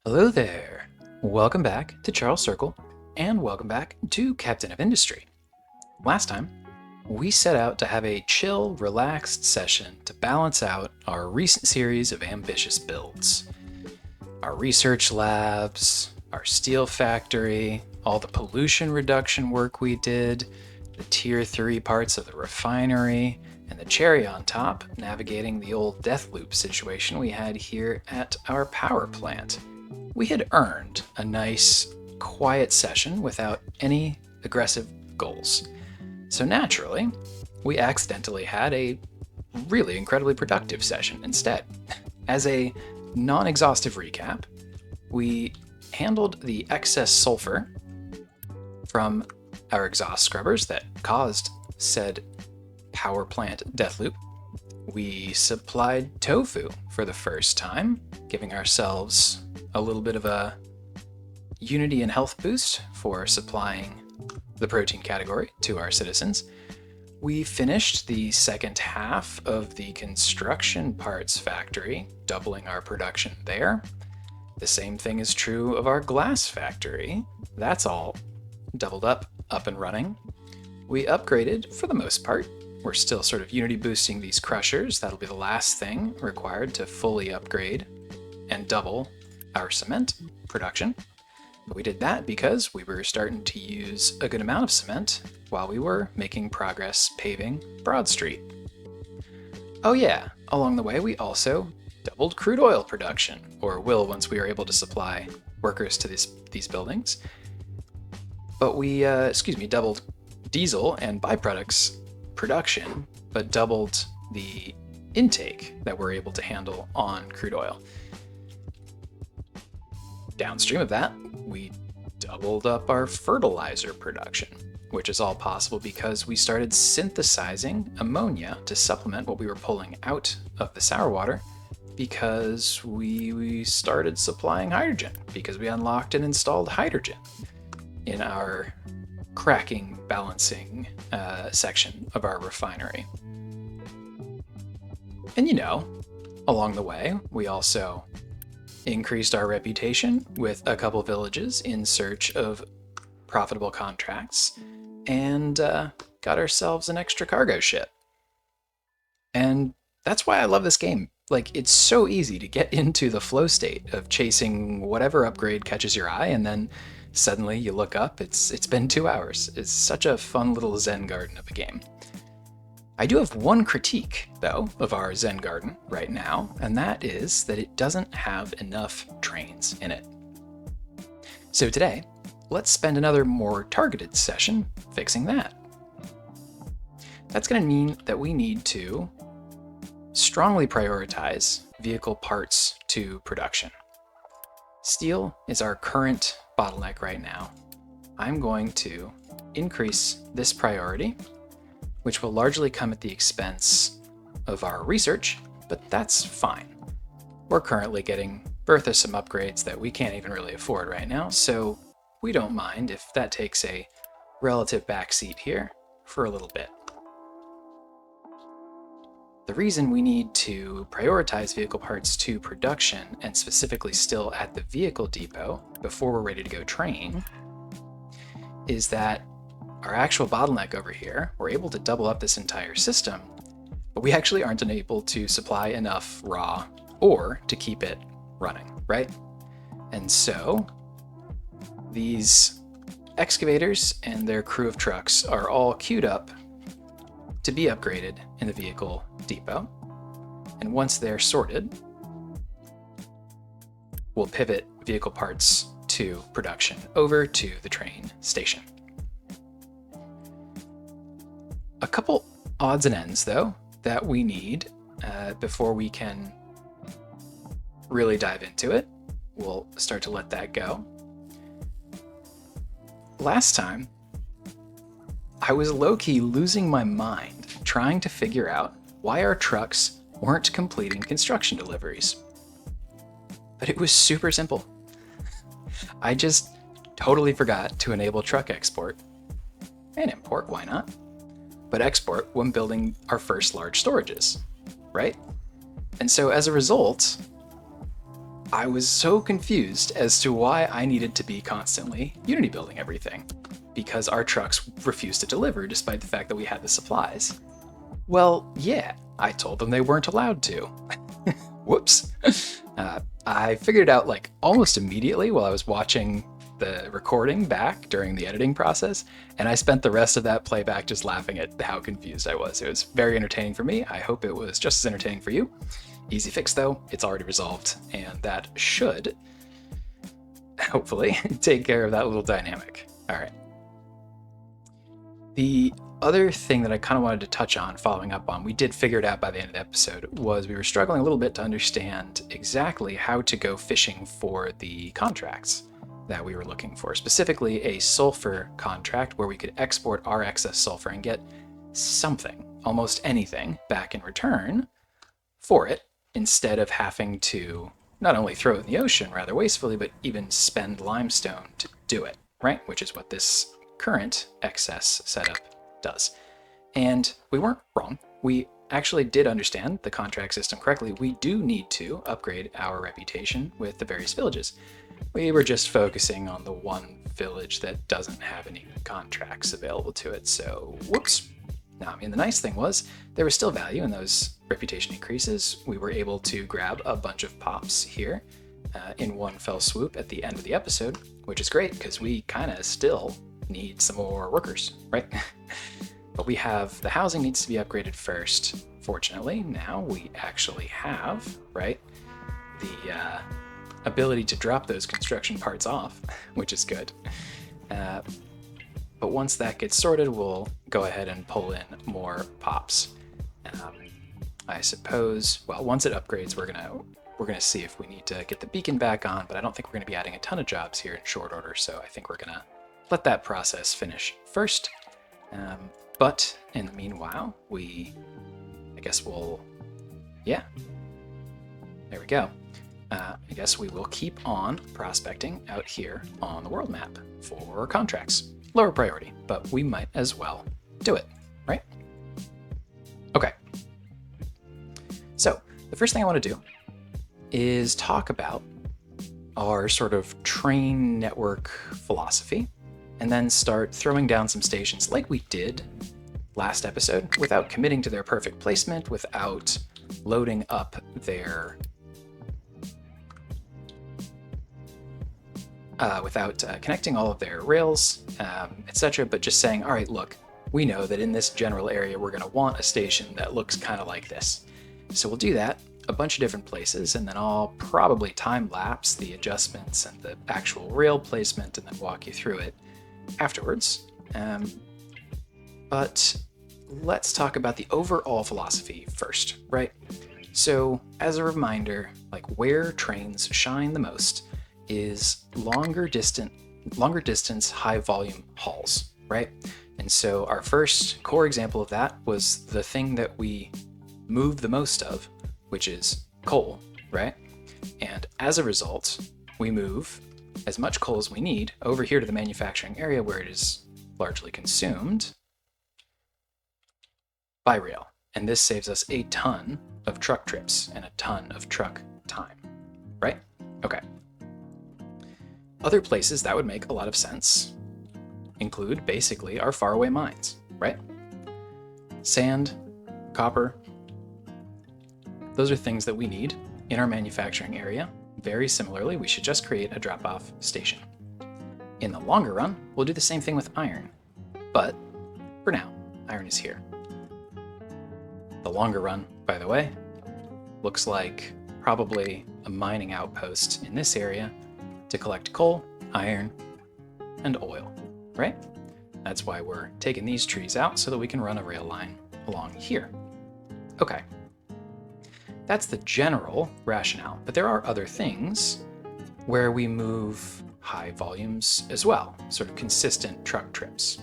Hello there. Welcome back to Charles Circle, and welcome back to Captain of Industry. Last time, we set out to have a chill, relaxed session to balance out our recent series of ambitious builds. Our research labs, our steel factory, all the pollution reduction work we did, the Tier 3 parts of the refinery, and the cherry on top, navigating the old death loop situation we had here at our power plant. We had earned a nice, quiet session without any aggressive goals. So naturally, we accidentally had a really incredibly productive session instead. As a non-exhaustive recap, we handled the excess sulfur from our exhaust scrubbers that caused said power plant death loop. We supplied tofu for the first time, giving ourselves a little bit of a unity and health boost for supplying the protein category to our citizens. We finished the second half of the construction parts factory, doubling our production there. The same thing is true of our glass factory. That's all doubled up and running. We upgraded for the most part. We're still sort of unity boosting these crushers. That'll be the last thing required to fully upgrade and double our cement production. But we did that because we were starting to use a good amount of cement while we were making progress paving Broad Street. Oh yeah, along the way we also doubled crude oil production, or will once we are able to supply workers to these buildings. But we, doubled diesel and byproducts production, but doubled the intake that we're able to handle on crude oil. Downstream of that, we doubled up our fertilizer production, which is all possible because we started synthesizing ammonia to supplement what we were pulling out of the sour water, because we started supplying hydrogen, because we unlocked and installed hydrogen in our cracking balancing section of our refinery. And along the way, we also increased our reputation with a couple villages in search of profitable contracts, and got ourselves an extra cargo ship. And that's why I love this game. Like, it's so easy to get into the flow state of chasing whatever upgrade catches your eye, and then suddenly you look up, it's been 2 hours. It's such a fun little Zen garden of a game. I do have one critique, though, of our Zen garden right now, and that is that it doesn't have enough trains in it. So today, let's spend another more targeted session fixing that. That's going to mean that we need to strongly prioritize vehicle parts to production. Steel is our current bottleneck right now. I'm going to increase this priority, which will largely come at the expense of our research, but that's fine. We're currently getting Bertha some upgrades that we can't even really afford right now, so we don't mind if that takes a relative backseat here for a little bit. The reason we need to prioritize vehicle parts to production, and specifically still at the vehicle depot before we're ready to go train, is that our actual bottleneck over here, we're able to double up this entire system, but we actually aren't able to supply enough raw ore to keep it running, right? And so these excavators and their crew of trucks are all queued up to be upgraded in the vehicle depot. And once they're sorted, we'll pivot vehicle parts to production over to the train station. A couple odds and ends, though, that we need before we can really dive into it. We'll start to let that go. Last time, I was low-key losing my mind trying to figure out why our trucks weren't completing construction deliveries. But it was super simple. I just totally forgot to enable truck export. And import, why not? But export when building our first large storages, right? And so as a result, I was so confused as to why I needed to be constantly Unity building everything, because our trucks refused to deliver despite the fact that we had the supplies. Well, yeah, I told them they weren't allowed to. Whoops. I figured it out like almost immediately while I was watching the recording back during the editing process, and I spent the rest of that playback just laughing at how confused I was. It was very entertaining for me. I hope it was just as entertaining for you. Easy fix though, it's already resolved, and that should hopefully take care of that little dynamic. All right. The other thing that I kind of wanted to touch on, following up on, we did figure it out by the end of the episode, was we were struggling a little bit to understand exactly how to go fishing for the contracts that we were looking for, specifically a sulfur contract where we could export our excess sulfur and get something, almost anything, back in return for it, instead of having to not only throw it in the ocean rather wastefully, but even spend limestone to do it, right? Which is what this current excess setup does. And we weren't wrong. We actually did understand the contract system correctly. We do need to upgrade our reputation with the various villages. We were just focusing on the one village that doesn't have any contracts available to it, so whoops. Now, I mean, the nice thing was there was still value in those reputation increases. We were able to grab a bunch of pops here in one fell swoop at the end of the episode, which is great because we kind of still need some more workers, right? But we have the housing needs to be upgraded first. Fortunately, now we actually have, right, the ability to drop those construction parts off, which is good. But once that gets sorted, we'll go ahead and pull in more pops. I suppose, well, once it upgrades, we're gonna see if we need to get the beacon back on, but I don't think we're gonna be adding a ton of jobs here in short order, so I think we're gonna let that process finish first. But in the meanwhile, I guess we'll, yeah, there we go. I guess we will keep on prospecting out here on the world map for contracts. Lower priority, but we might as well do it, right? Okay. So the first thing I want to do is talk about our sort of train network philosophy, and then start throwing down some stations like we did last episode without committing to their perfect placement, without loading up their without connecting all of their rails, etc., but just saying, all right, look, we know that in this general area we're going to want a station that looks kind of like this. So we'll do that a bunch of different places, and then I'll probably time-lapse the adjustments and the actual rail placement and then walk you through it afterwards. But let's talk about the overall philosophy first, right? So as a reminder, like where trains shine the most is longer distance, high volume hauls, right? And so our first core example of that was the thing that we move the most of, which is coal, right? And as a result, we move as much coal as we need over here to the manufacturing area where it is largely consumed by rail. And this saves us a ton of truck trips and a ton of truck time, right? Okay. Other places that would make a lot of sense include basically our faraway mines, right? Sand, copper, those are things that we need in our manufacturing area. Very similarly, we should just create a drop-off station. In the longer run, we'll do the same thing with iron. But for now, iron is here. The longer run, by the way, looks like probably a mining outpost in this area to collect coal, iron, and oil, right? That's why we're taking these trees out so that we can run a rail line along here. Okay. That's the general rationale, but there are other things where we move high volumes as well, sort of consistent truck trips.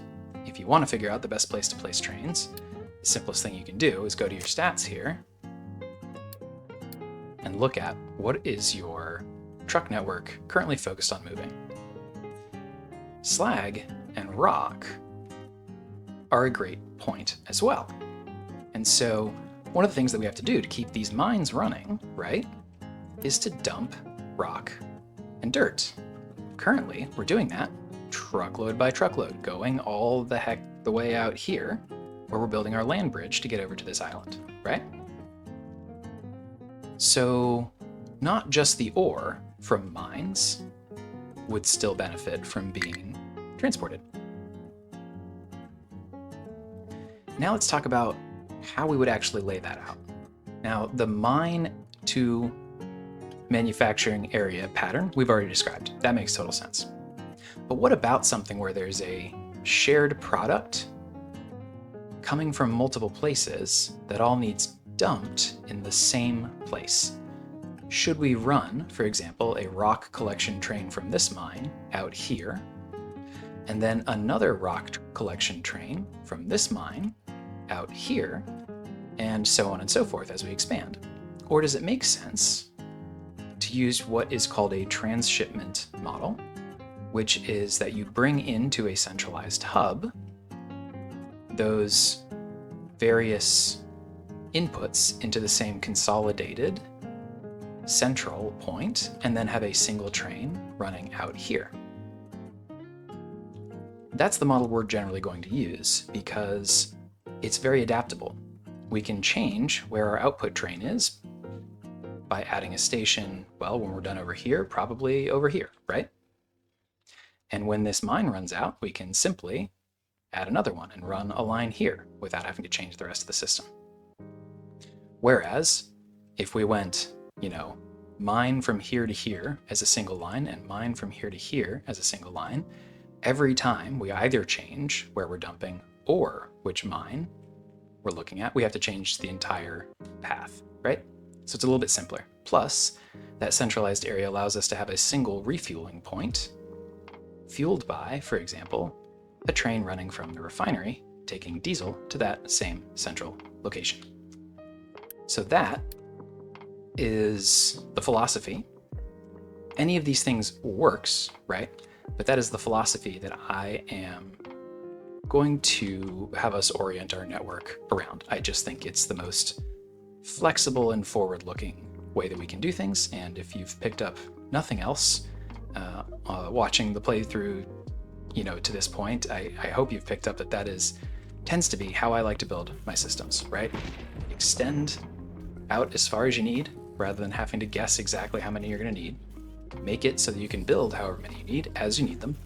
If you want to figure out the best place to place trains, the simplest thing you can do is go to your stats here and look at what is your truck network currently focused on moving. Slag and rock are a great point as well. And so one of the things that we have to do to keep these mines running, right, is to dump rock and dirt. Currently, we're doing that truckload by truckload, going all the heck the way out here, where we're building our land bridge to get over to this island, right? So not just the ore from mines would still benefit from being transported. Now let's talk about how we would actually lay that out. Now, the mine to manufacturing area pattern we've already described. That makes total sense. But what about something where there's a shared product coming from multiple places that all needs dumped in the same place? Should we run, for example, a rock collection train from this mine out here, and then another rock collection train from this mine out here, and so on and so forth as we expand? Or does it make sense to use what is called a transshipment model, which is that you bring into a centralized hub those various inputs into the same consolidated central point, and then have a single train running out here? That's the model we're generally going to use because it's very adaptable. We can change where our output train is by adding a station, well, when we're done over here, probably over here, right? And when this mine runs out, we can simply add another one and run a line here without having to change the rest of the system. Whereas if we went, mine from here to here as a single line and mine from here to here as a single line, every time we either change where we're dumping or which mine we're looking at, we have to change the entire path, right? So it's a little bit simpler. Plus, that centralized area allows us to have a single refueling point fueled by, for example, a train running from the refinery taking diesel to that same central location. So that is the philosophy. Any of these things works, right? But that is the philosophy that I am going to have us orient our network around. I just think it's the most flexible and forward-looking way that we can do things. And if you've picked up nothing else watching the playthrough, to this point, I hope you've picked up that tends to be how I like to build my systems, right? Extend out as far as you need rather than having to guess exactly how many you're going to need. Make it so that you can build however many you need as you need them,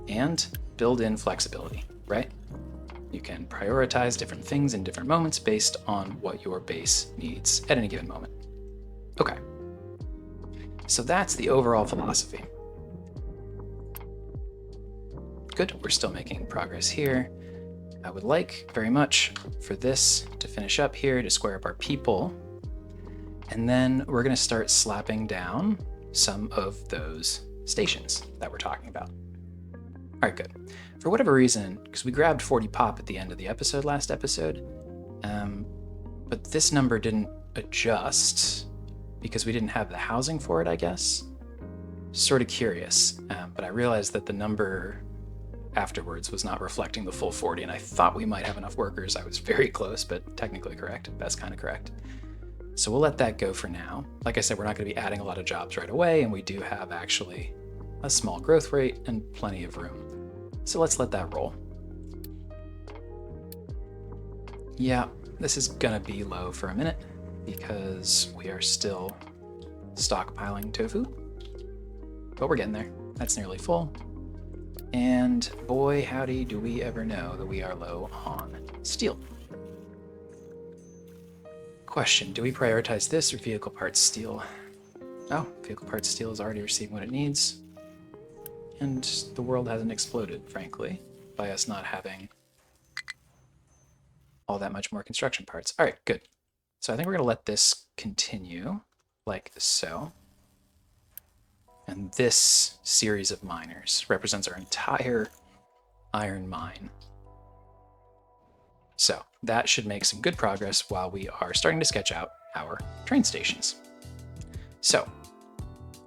and build in flexibility, right? You can prioritize different things in different moments based on what your base needs at any given moment. Okay, so that's the overall philosophy. Good, we're still making progress here. I would like very much for this to finish up here, to square up our people, and then we're going to start slapping down some of those stations that we're talking about. All right, good. For whatever reason, because we grabbed 40 pop at the end of the episode last episode, but this number didn't adjust because we didn't have the housing for it, I guess. Sort of curious, but I realized that the number afterwards was not reflecting the full 40, and I thought we might have enough workers. I was very close, but technically correct. That's kind of correct. So we'll let that go for now. Like I said, we're not going to be adding a lot of jobs right away, and we do have actually a small growth rate and plenty of room. So let's let that roll. Yeah, this is going to be low for a minute because we are still stockpiling tofu, but we're getting there. That's nearly full. And boy, howdy, do we ever know that we are low on steel. Question, do we prioritize this or vehicle parts steel? Oh, vehicle parts steel is already receiving what it needs. And the world hasn't exploded, frankly, by us not having all that much more construction parts. All right, good. So I think we're going to let this continue like so. And this series of miners represents our entire iron mine. So that should make some good progress while we are starting to sketch out our train stations. So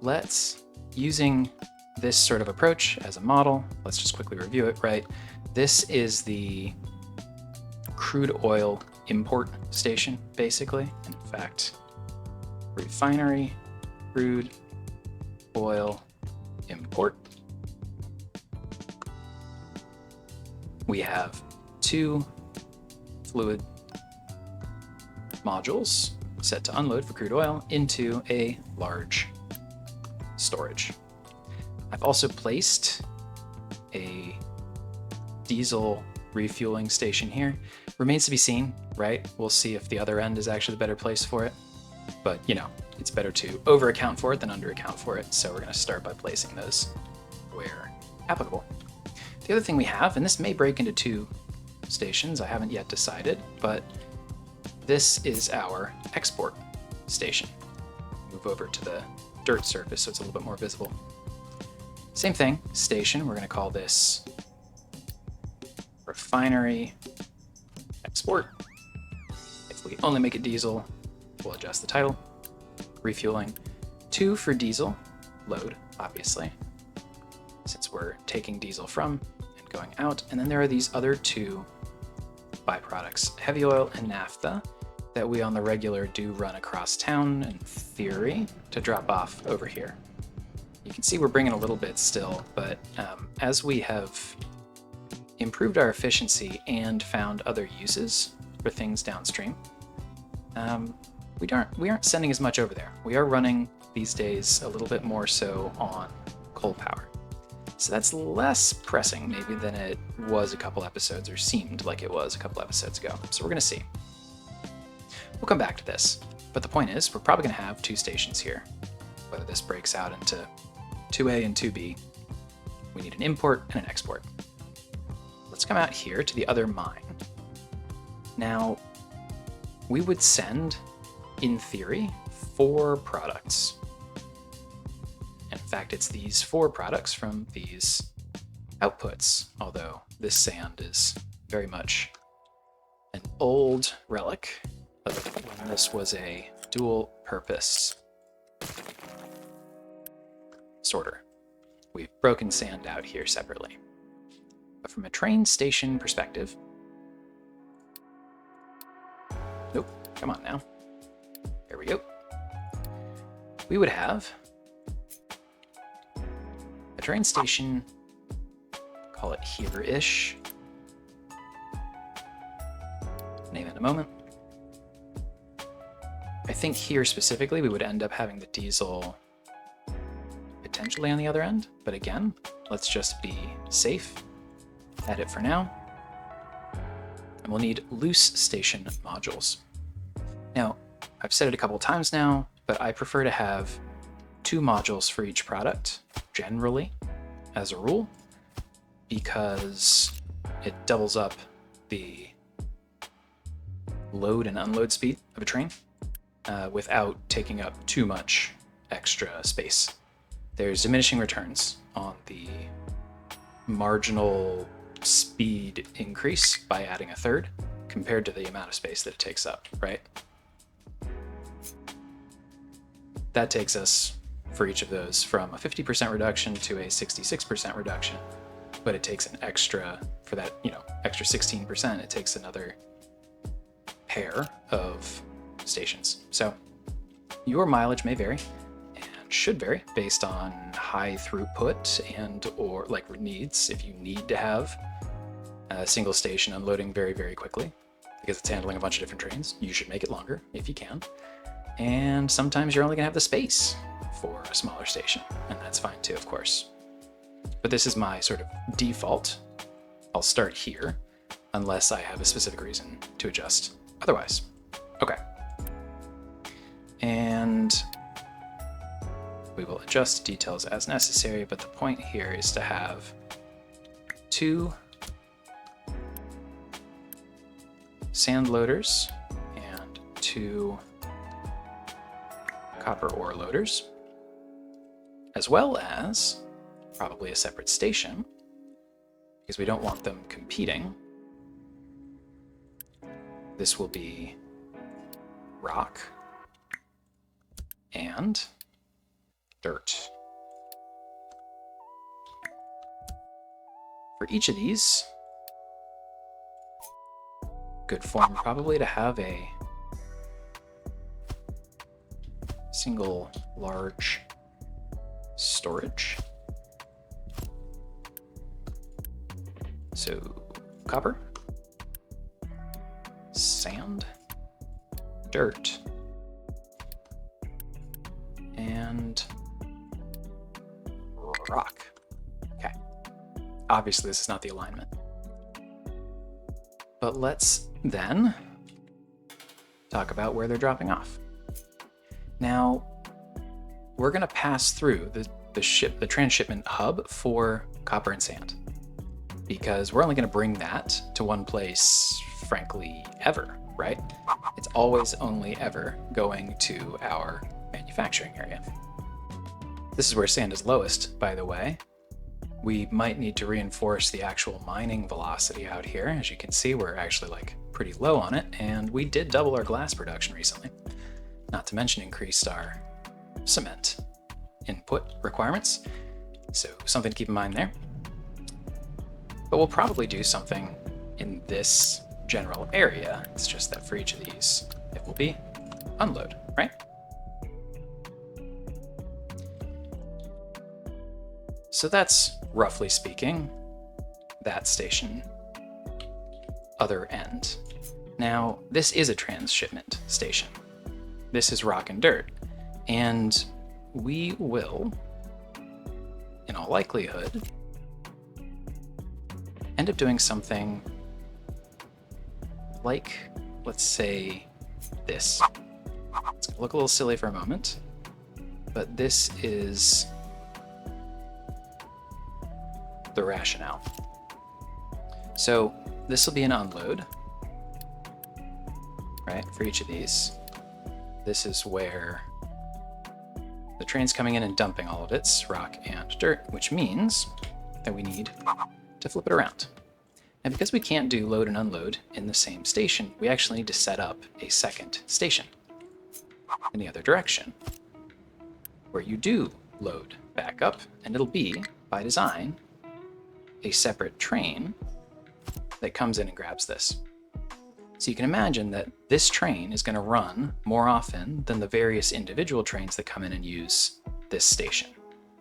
let's, using this sort of approach as a model, let's just quickly review it, right? This is the crude oil import station, basically. In fact, refinery, crude oil import. We have 2 fluid modules set to unload for crude oil into a large storage. I've also placed a diesel refueling station here. Remains to be seen, right? We'll see if the other end is actually the better place for it. But, you know, it's better to over account for it than under account for it. So we're going to start by placing those where applicable. The other thing we have, and this may break into 2 stations, I haven't yet decided, but this is our export station. Move over to the dirt surface so it's a little bit more visible. Same thing, station, we're going to call this refinery export. If we only make it diesel, we'll adjust the title. Refueling, 2 for diesel, load, obviously, since we're taking diesel from and going out. And then there are these other 2 byproducts, heavy oil and naphtha, that we on the regular do run across town in theory to drop off over here. You can see we're bringing a little bit still, but as we have improved our efficiency and found other uses for things downstream, we aren't sending as much over there. We are running these days a little bit more so on coal power. So that's less pressing maybe than it was a couple episodes, or seemed like it was a couple episodes ago. So we're going to see. We'll come back to this, but the point is we're probably going to have 2 stations here. Whether this breaks out into 2A and 2B, we need an import and an export. Let's come out here to the other mine. Now, we would send, in theory, 4 products. In fact, it's these 4 products from these outputs, although this sand is very much an old relic of when this was a dual-purpose sorter. We've broken sand out here separately. But from a train station perspective, nope, come on now. There we go. We would have a train station, call it here-ish. Name it in a moment. I think here specifically we would end up having the diesel potentially on the other end, but again, let's just be safe. Add it for now. And we'll need loose station modules. Now, I've said it a couple times now, but I prefer to have 2 modules for each product, generally, as a rule, because it doubles up the load and unload speed of a train without taking up too much extra space. There's diminishing returns on the marginal speed increase by adding a 3rd compared to the amount of space that it takes up, right? That takes us, for each of those, from a 50% reduction to a 66% reduction, but it takes an extra, for that, extra 16%, it takes another pair of stations. So your mileage may vary and should vary based on high throughput and or like needs. If you need to have a single station unloading very, very quickly because it's handling a bunch of different trains, you should make it longer if you can. And sometimes you're only gonna have the space for a smaller station, and that's fine too, of course. But this is my sort of default. I'll start here unless I have a specific reason to adjust otherwise. Okay. And we will adjust details as necessary, but the point here is to have 2 sand loaders and 2 copper ore loaders, as well as probably a separate station, because we don't want them competing. This will be rock and dirt. For each of these, good form probably to have a single large storage. So copper, sand, dirt, and rock. Okay. Obviously, this is not the alignment. But let's then talk about where they're dropping off. Now, we're going to pass through the transshipment hub for copper and sand, because we're only going to bring that to one place, frankly, ever, right? It's always only ever going to our manufacturing area. This is where sand is lowest, by the way. We might need to reinforce the actual mining velocity out here. As you can see, we're actually like pretty low on it, and we did double our glass production recently. Not to mention increased our cement input requirements. So something to keep in mind there. But we'll probably do something in this general area. It's just that for each of these, it will be unload, right? So that's, roughly speaking, that station, other end. Now, this is a transshipment station. This is rock and dirt, and we will, in all likelihood, end up doing something like, let's say, this. It's gonna look a little silly for a moment, but this is the rationale. So this will be an unload, right, for each of these. This is where the train's coming in and dumping all of its rock and dirt, which means that we need to flip it around. And because we can't do load and unload in the same station, we actually need to set up a second station in the other direction, where you do load back up, and it'll be, by design, a separate train that comes in and grabs this. So you can imagine that this train is going to run more often than the various individual trains that come in and use this station,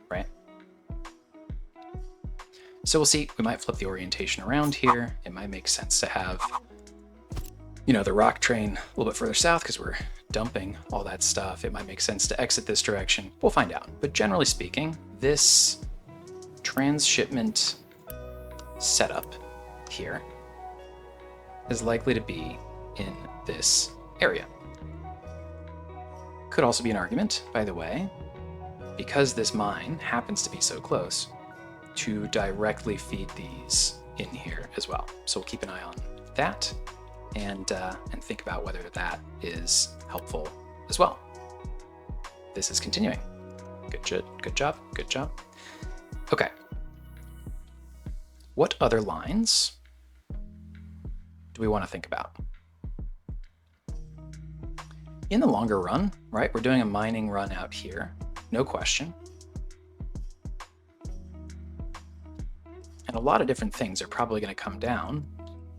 right? So we'll see, we might flip the orientation around here. It might make sense to have, you know, the rock train a little bit further south because we're dumping all that stuff. It might make sense to exit this direction. We'll find out. But generally speaking, this transshipment setup here is likely to be in this area. Could also be an argument, by the way, because this mine happens to be so close, to directly feed these in here as well. So we'll keep an eye on that and think about whether that is helpful as well. This is continuing. Good job. Okay. What other lines do we want to think about? In the longer run, right, we're doing a mining run out here, no question. And a lot of different things are probably going to come down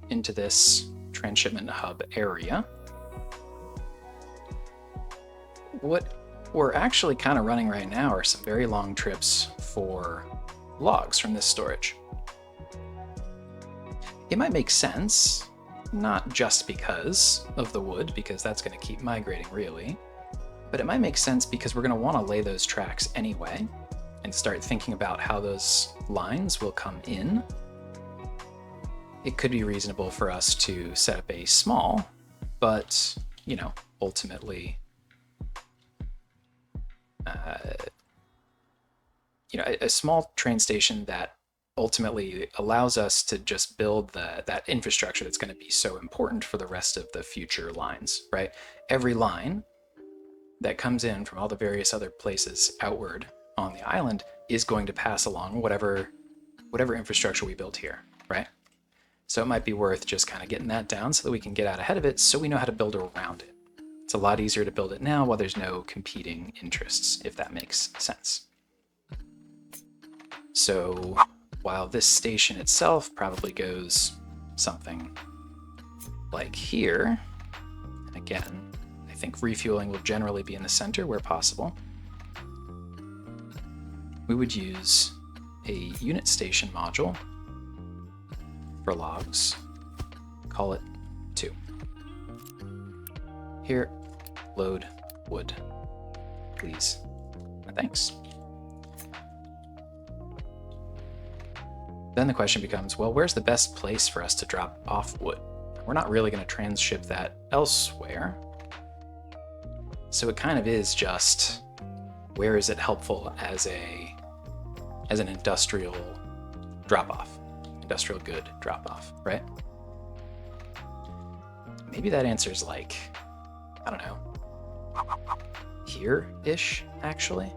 into this transshipment hub area. What we're actually kind of running right now are some very long trips for logs from this storage. It might make sense, not just because of the wood, because that's going to keep migrating really, but it might make sense because we're going to want to lay those tracks anyway and start thinking about how those lines will come in. It could be reasonable for us to set up a small, but, you know, ultimately, a small train station that ultimately allows us to just build that infrastructure that's going to be so important for the rest of the future lines, right? Every line that comes in from all the various other places outward on the island is going to pass along whatever infrastructure we build here, right? So it might be worth just kind of getting that down so that we can get out ahead of it so we know how to build around it. It's a lot easier to build it now while there's no competing interests, if that makes sense. So while this station itself probably goes something like here, and again, I think refueling will generally be in the center where possible. we would use a unit station module for logs, call it 2. Here, load wood, please. Thanks. Then the question becomes, well, where's the best place for us to drop off wood? We're not really going to transship that elsewhere. So it kind of is just, where is it helpful as an industrial drop-off, industrial good drop-off, right? Maybe that answer's like, I don't know, here-ish, actually.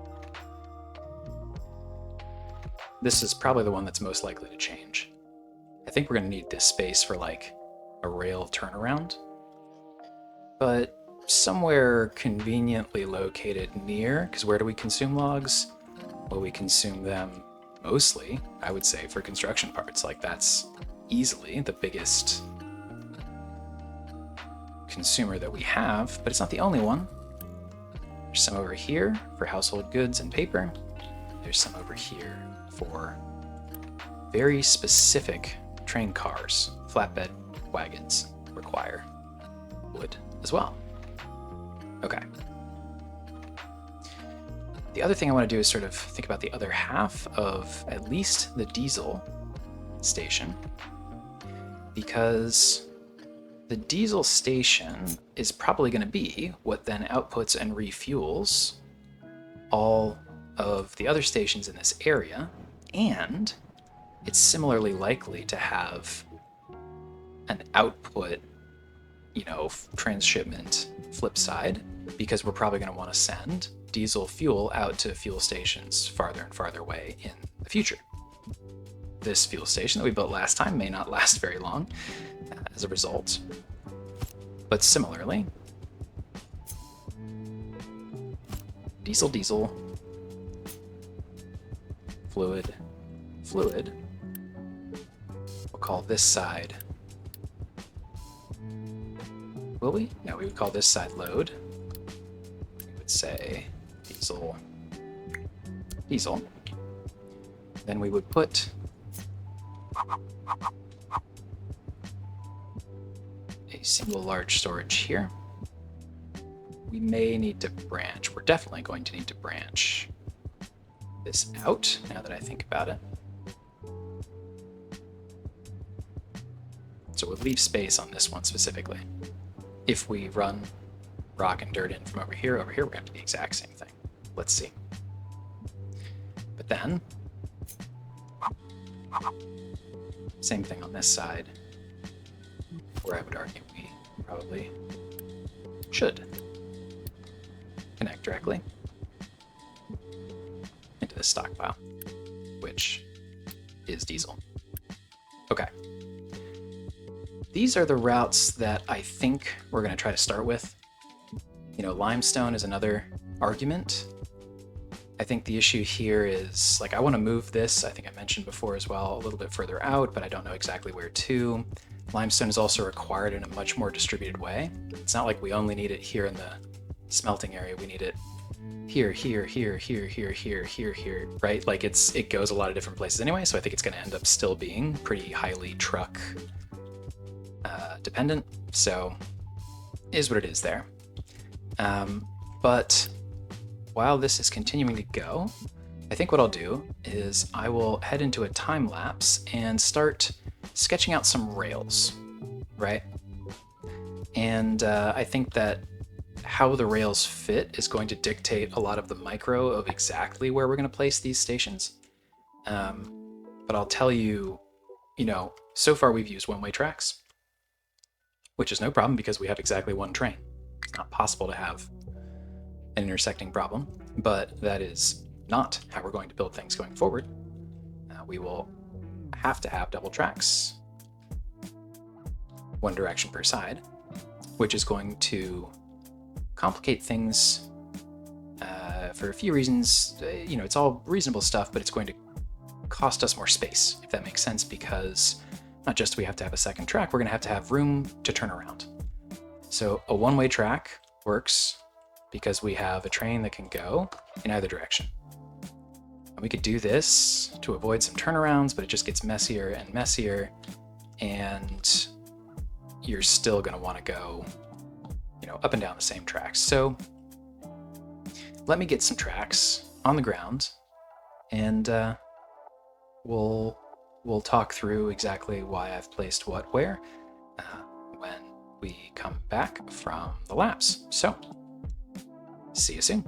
This is probably the one that's most likely to change. I think we're going to need this space for like a rail turnaround, but somewhere conveniently located near, because where do we consume logs? Well, we consume them mostly, I would say, for construction parts. Like, that's easily the biggest consumer that we have, but it's not the only one. There's some over here for household goods and paper. There's some over here for very specific train cars. Flatbed wagons require wood as well. Okay. The other thing I want to do is sort of think about the other half of at least the diesel station, because the diesel station is probably going to be what then outputs and refuels all of the other stations in this area, and it's similarly likely to have an output, transshipment flip side, because we're probably going to want to send diesel fuel out to fuel stations farther and farther away in the future. This fuel station that we built last time may not last very long as a result. But similarly, diesel, fluid. We'll call this side, will we? No, we would call this side load. We would say diesel. Then we would put a single large storage here. We may need to branch. We're definitely going to need to branch this out, now that I think about it. So we'll leave space on this one specifically. If we run rock and dirt in from over here, we're going to do the exact same thing. Let's see. But then, same thing on this side, where I would argue we probably should connect directly into this stockpile, which is diesel. Okay. These are the routes that I think we're going to try to start with. Limestone is another argument. I think the issue here is, I want to move this, I think I mentioned before as well, a little bit further out, but I don't know exactly where to. Limestone is also required in a much more distributed way. It's not like we only need it here in the smelting area. We need it here, right? It goes a lot of different places anyway, so I think it's going to end up still being pretty highly truck dependent. So is what it is there. But while this is continuing to go, I think what I'll do is I will head into a time lapse and start sketching out some rails, right? And I think that how the rails fit is going to dictate a lot of the micro of exactly where we're going to place these stations. But I'll tell you, so far we've used one-way tracks, which is no problem because we have exactly one train. It's not possible to have an intersecting problem, but that is not how we're going to build things going forward. We will have to have double tracks, one direction per side, which is going to complicate things for a few reasons. It's all reasonable stuff, but it's going to cost us more space, if that makes sense, because not just do we have to have a second track, we're going to have room to turn around. So a one-way track works because we have a train that can go in either direction. And we could do this to avoid some turnarounds, but it just gets messier and messier, and you're still going to want to go, up and down the same tracks. So let me get some tracks on the ground, and we'll talk through exactly why I've placed what where when we come back from the lapse. So, see you soon.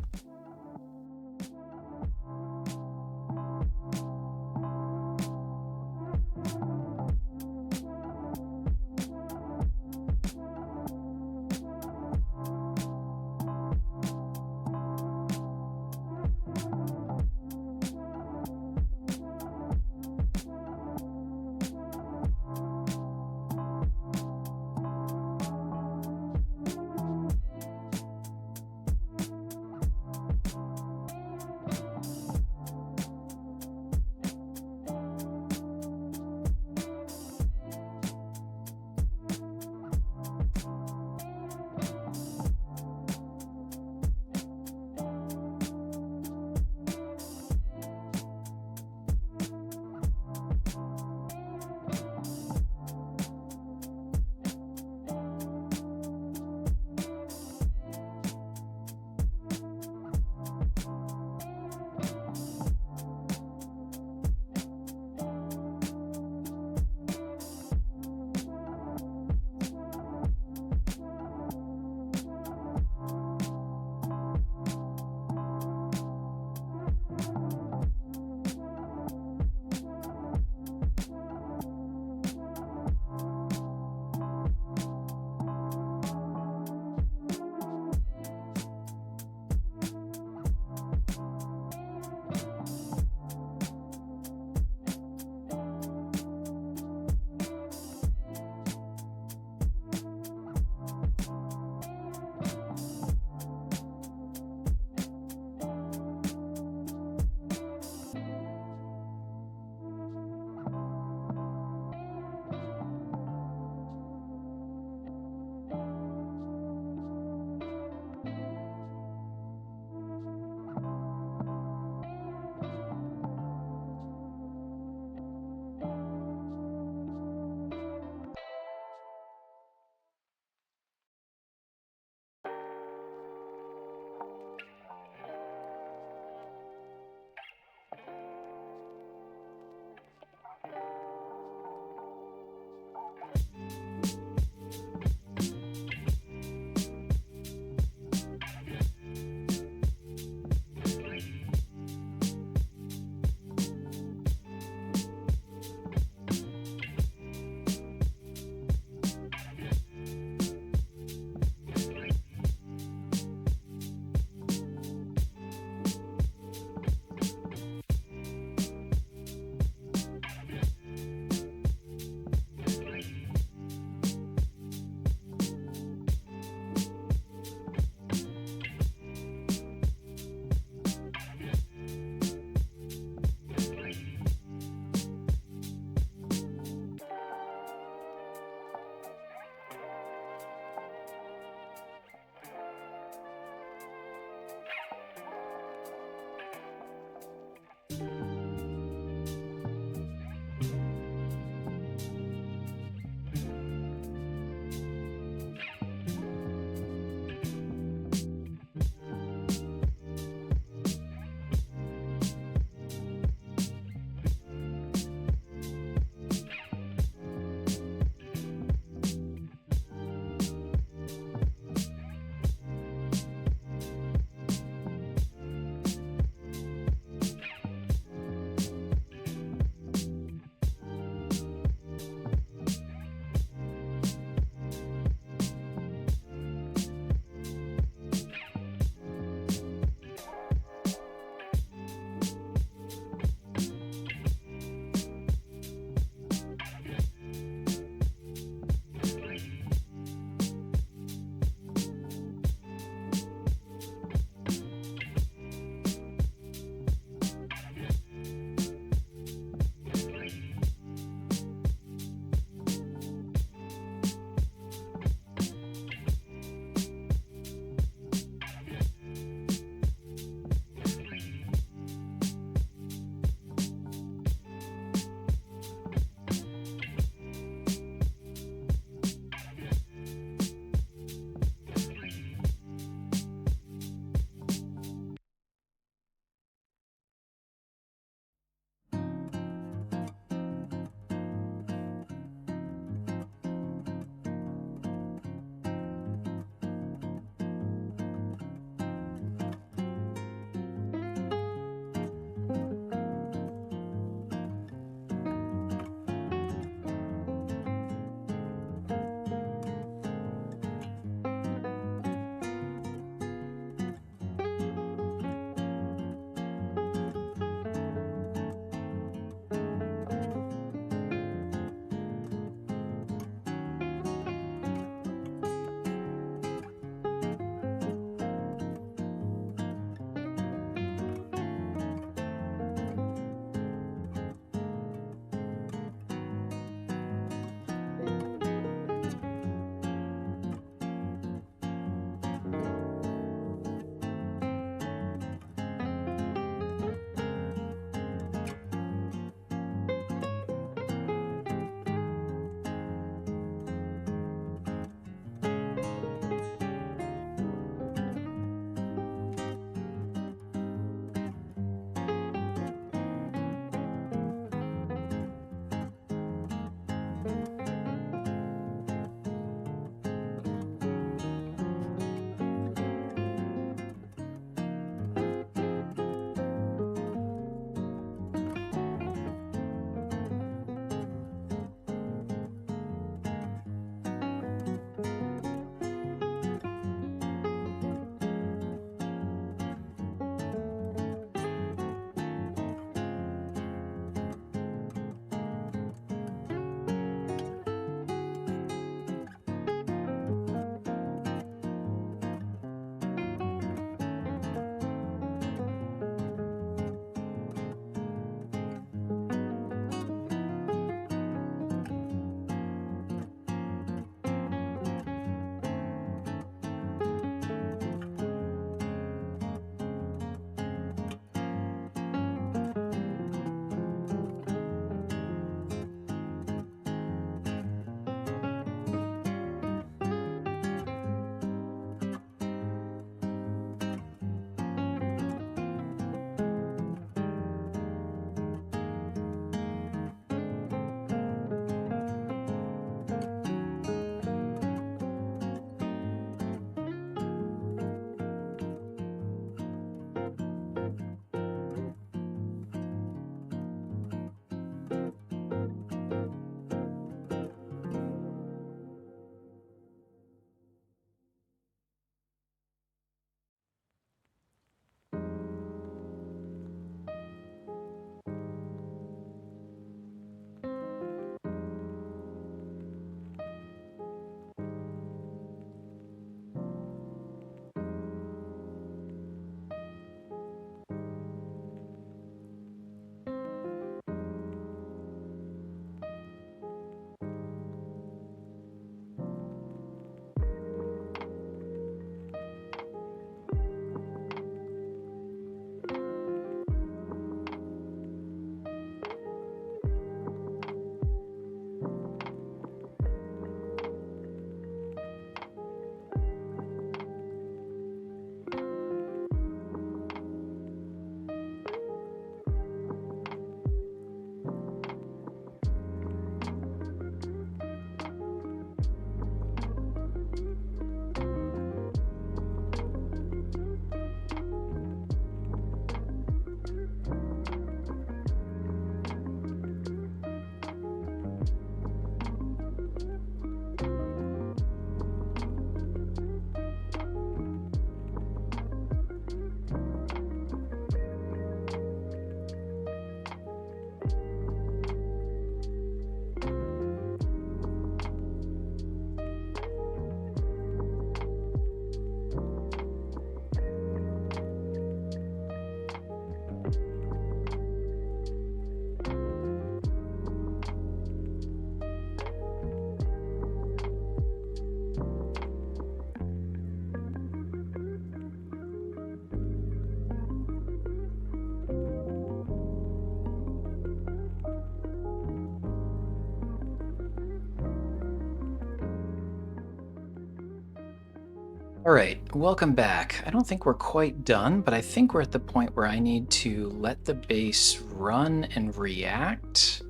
All right, welcome back. I don't think we're quite done, but I think we're at the point where I need to let the base run and react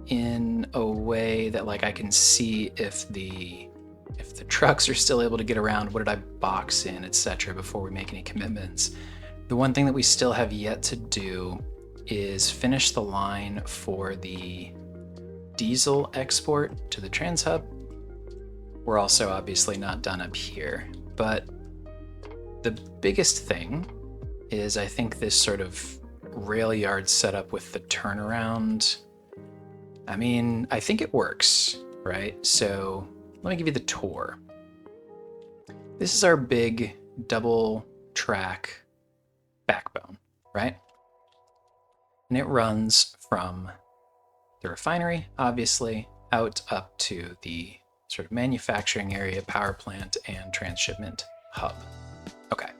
in a way that like I can see if the trucks are still able to get around, what did I box in, etc. before we make any commitments. The one thing that we still have yet to do is finish the line for the diesel export to the trans hub. We're also obviously not done up here, but the biggest thing is I think this sort of rail yard setup with the turnaround. I mean, I think it works, right? So let me give you the tour. This is our big double track backbone, right? And it runs from the refinery, obviously, out up to the sort of manufacturing area, power plant, and transshipment hub. Okay.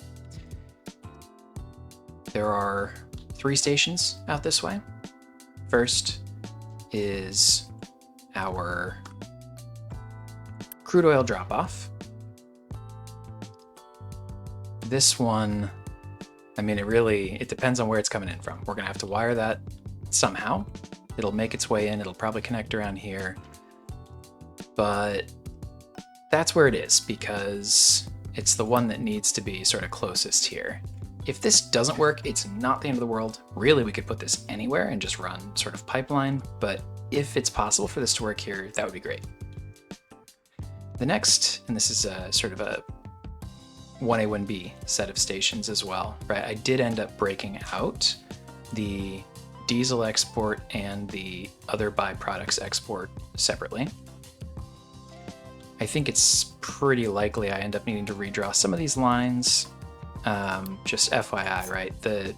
There are 3 stations out this way. First is our crude oil drop-off. This one, I mean, it depends on where it's coming in from. We're gonna have to wire that somehow. It'll make its way in, it'll probably connect around here, but that's where it is because it's the one that needs to be sort of closest here. If this doesn't work, it's not the end of the world. Really, we could put this anywhere and just run sort of pipeline, but if it's possible for this to work here, that would be great. The next, and this is a sort of a 1A, 1B set of stations as well, right? I did end up breaking out the diesel export and the other byproducts export separately. I think it's pretty likely I end up needing to redraw some of these lines. Just FYI, right? The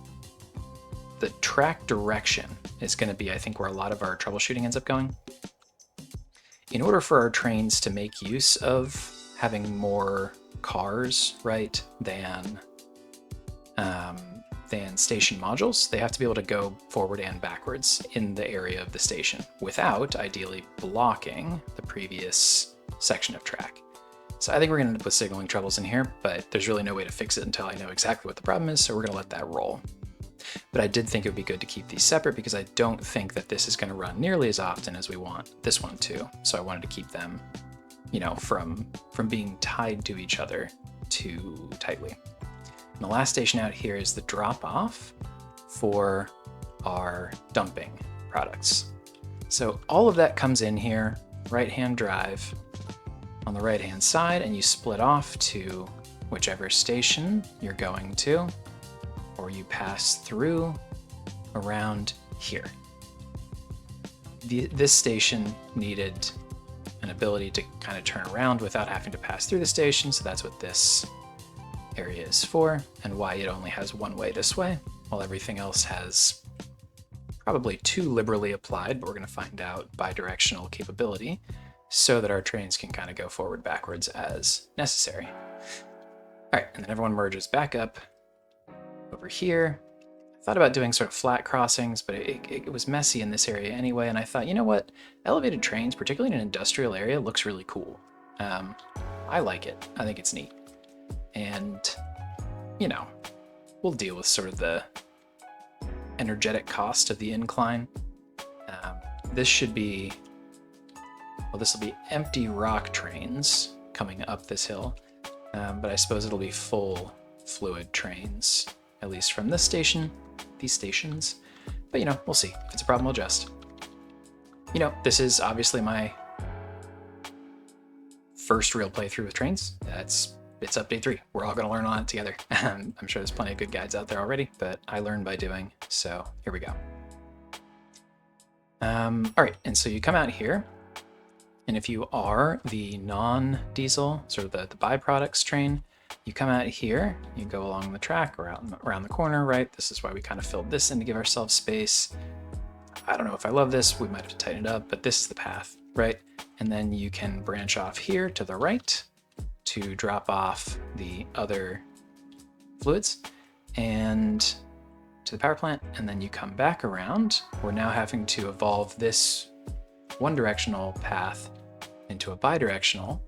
track direction is going to be, I think, where a lot of our troubleshooting ends up going. In order for our trains to make use of having more cars, right, than station modules, they have to be able to go forward and backwards in the area of the station without ideally blocking the previous section of track. So I think we're gonna end up with signaling troubles in here, but there's really no way to fix it until I know exactly what the problem is, so we're gonna let that roll. But I did think it would be good to keep these separate because I don't think that this is gonna run nearly as often as we want this one to. So I wanted to keep them, you know, from being tied to each other too tightly. And the last station out here is the drop-off for our dumping products. So all of that comes in here, right-hand drive on the right-hand side, and you split off to whichever station you're going to, or you pass through around here. This station needed an ability to kind of turn around without having to pass through the station, so that's what this area is for, and why it only has one way this way, while everything else has probably too liberally applied, but we're going to find out, bidirectional capability, so that our trains can kind of go forward backwards as necessary. All right, and then everyone merges back up over here. I thought about doing sort of flat crossings, but it was messy in this area anyway, and I thought, you know what? Elevated trains, particularly in an industrial area, looks really cool. I like it. I think it's neat. And, you know, we'll deal with sort of the energetic cost of the incline. This should be, well, this will be empty rock trains coming up this hill, but I suppose it'll be full fluid trains, at least from this station, these stations. But, you know, we'll see. If it's a problem, we'll adjust. You know, this is obviously my first real playthrough with trains. It's update 3. We're all going to learn on it together. I'm sure there's plenty of good guides out there already, but I learn by doing, so here we go. All right, and so you come out here, and if you are the non-diesel, sort of the byproducts train, you come out here, you go along the track or out around the corner, right? This is why we kind of filled this in to give ourselves space. I don't know if I love this, we might have to tighten it up, but this is the path, right? And then you can branch off here to the right to drop off the other fluids and to the power plant, and then you come back around. We're now having to evolve this one directional path into a bidirectional,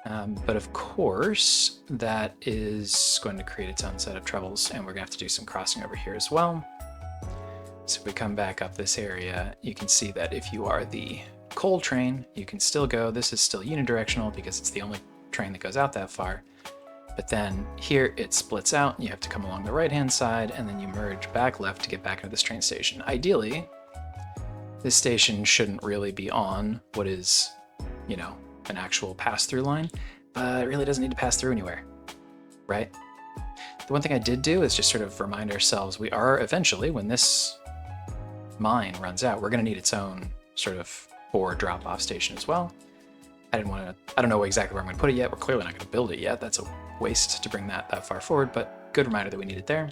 But of course, that is going to create its own set of troubles, and we're going to have to do some crossing over here as well. So if we come back up this area, you can see that if you are the coal train, you can still go. This is still unidirectional because it's the only train that goes out that far. But then here it splits out. You have to come along the right-hand side, and then you merge back left to get back into this train station. Ideally, this station shouldn't really be on what is, you know, an actual pass-through line, but it really doesn't need to pass through anywhere, right? The one thing I did do is just sort of remind ourselves we are eventually, when this mine runs out, we're going to need its own sort of ore drop-off station as well. I don't know exactly where I'm going to put it yet. We're clearly not going to build it yet. That's a waste to bring that far forward, but good reminder that we need it there.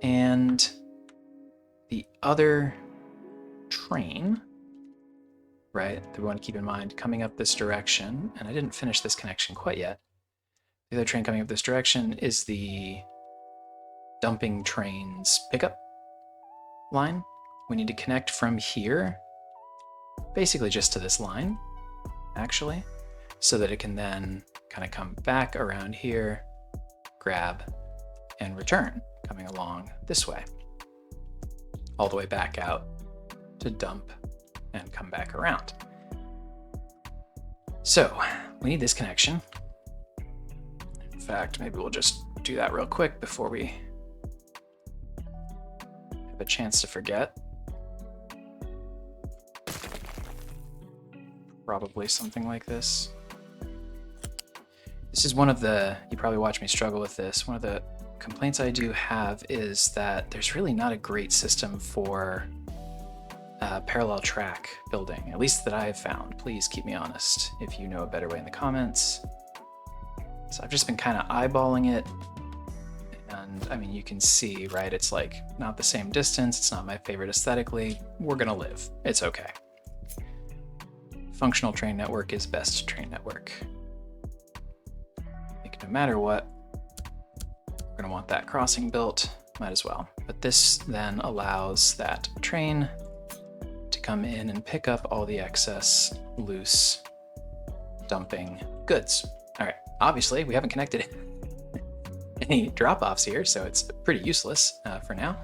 And the other train, right, that we want to keep in mind coming up this direction, and I didn't finish this connection quite yet. The other train coming up this direction is the dumping train's pickup line. We need to connect from here, basically just to this line, actually, so that it can then kind of come back around here, grab, and return, coming along this way, all the way back out to dump and come back around. So we need this connection. In fact, maybe we'll just do that real quick before we have a chance to forget. Probably something like this. This is one of the, you probably watch me struggle with this, one of the complaints I do have is that there's really not a great system for parallel track building, at least that I've found. Please keep me honest if you know a better way in the comments. So I've just been kind of eyeballing it, and I mean, you can see, right, it's like not the same distance, it's not my favorite aesthetically. We're gonna live, it's okay. Functional train network is best train network. I think no matter what, we're gonna want that crossing built, might as well. But this then allows that train to come in and pick up all the excess loose dumping goods. All right, obviously we haven't connected any drop-offs here, so it's pretty useless for now,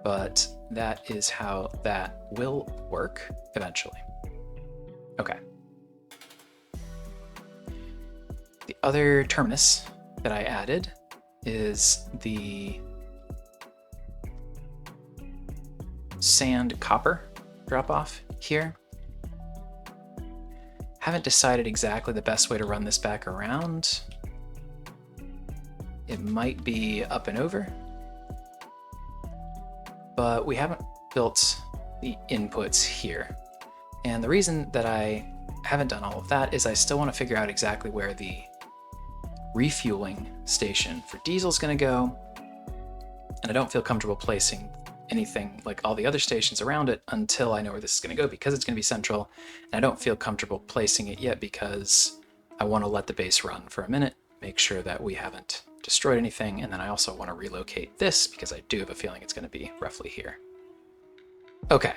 but that is how that will work eventually. Okay. The other terminus that I added is the sand copper drop-off here. Haven't decided exactly the best way to run this back around. It might be up and over, but we haven't built the inputs here. And the reason that I haven't done all of that is I still want to figure out exactly where the refueling station for diesel is going to go. And I don't feel comfortable placing anything like all the other stations around it until I know where this is going to go, because it's going to be central. And I don't feel comfortable placing it yet because I want to let the base run for a minute, make sure that we haven't destroyed anything. And then I also want to relocate this because I do have a feeling it's going to be roughly here. Okay.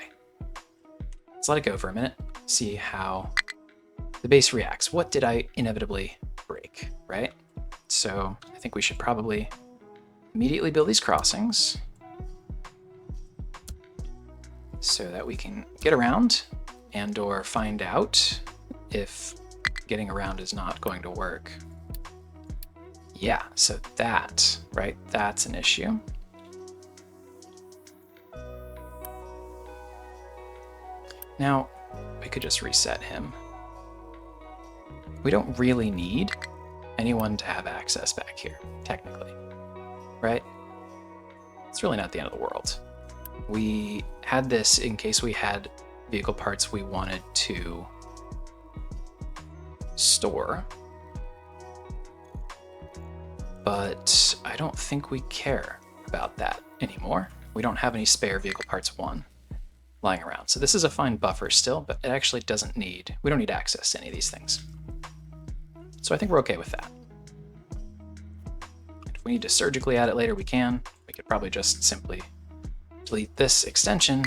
Let's let it go for a minute, see how the base reacts. What did I inevitably break, right? So I think we should probably immediately build these crossings so that we can get around and or find out if getting around is not going to work. Yeah, so that, right, that's an issue. Now, we could just reset him. We don't really need anyone to have access back here, technically, right? It's really not the end of the world. We had this in case we had vehicle parts we wanted to store, but I don't think we care about that anymore. We don't have any spare vehicle parts 1 lying around. So this is a fine buffer still, but it actually doesn't need, we don't need access to any of these things. So I think we're okay with that. If we need to surgically add it later, we can. We could probably just simply delete this extension,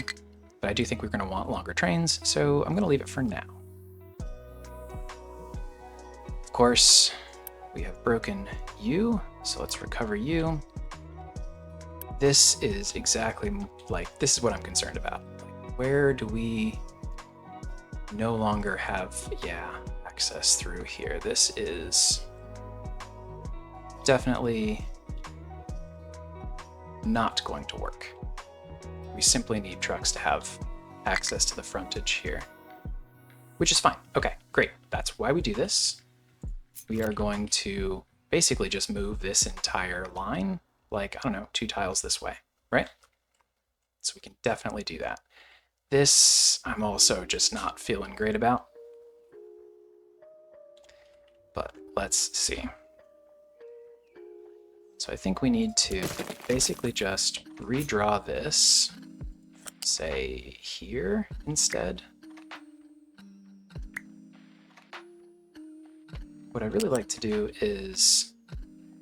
but I do think we're going to want longer trains, so I'm going to leave it for now. course, we have broken you, so let's recover you. This is exactly like, this is what I'm concerned about. Where do we no longer have, access through here? This is definitely not going to work. We simply need trucks to have access to the frontage here, which is fine. Okay, great. That's why we do this. We are going to basically just move this entire line, like, I don't know, 2 tiles this way, right? So we can definitely do that. This, I'm also just not feeling great about. But let's see. So I think we need to basically just redraw this, say here instead. What I'd really like to do is,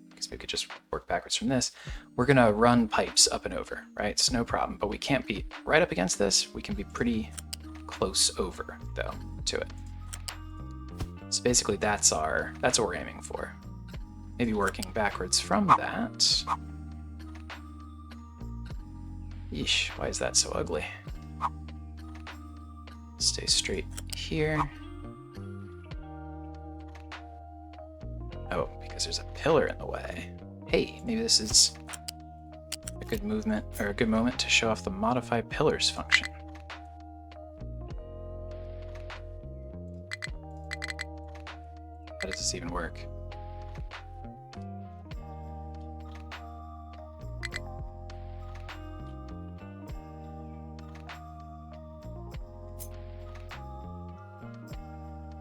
because we could just work backwards from this, we're gonna run pipes up and over, right? It's no problem, but we can't be right up against this. We can be pretty close over, though, to it. So basically that's what we're aiming for. Maybe working backwards from that. Yeesh, why is that so ugly? Stay straight here. Oh, because there's a pillar in the way. Hey, maybe this is a good movement, or a good moment to show off the modify pillars function. How does this even work?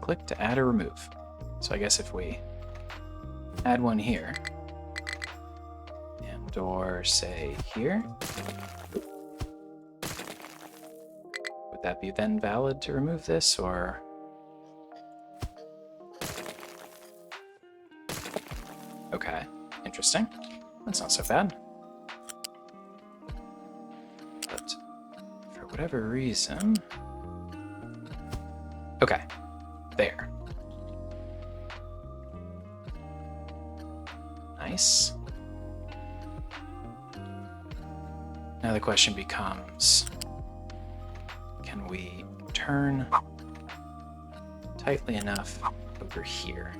Click to add or remove. So I guess if we add one here, and or say here, would that be then valid to remove this, or? Okay, interesting. That's not so bad. But for whatever reason, okay, there. Nice. Now the question becomes, can we turn tightly enough over here?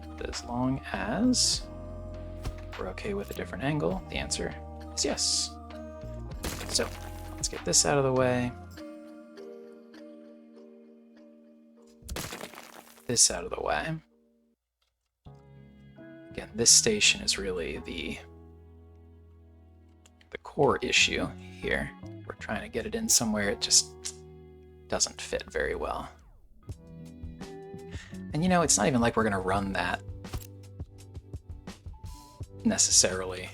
And as long as we're okay with a different angle, the answer is yes. So let's get this out of the way. This out of the way. Again, this station is really the core issue here. We're trying to get it in somewhere it just doesn't fit very well. And you know, it's not even like we're going to run that necessarily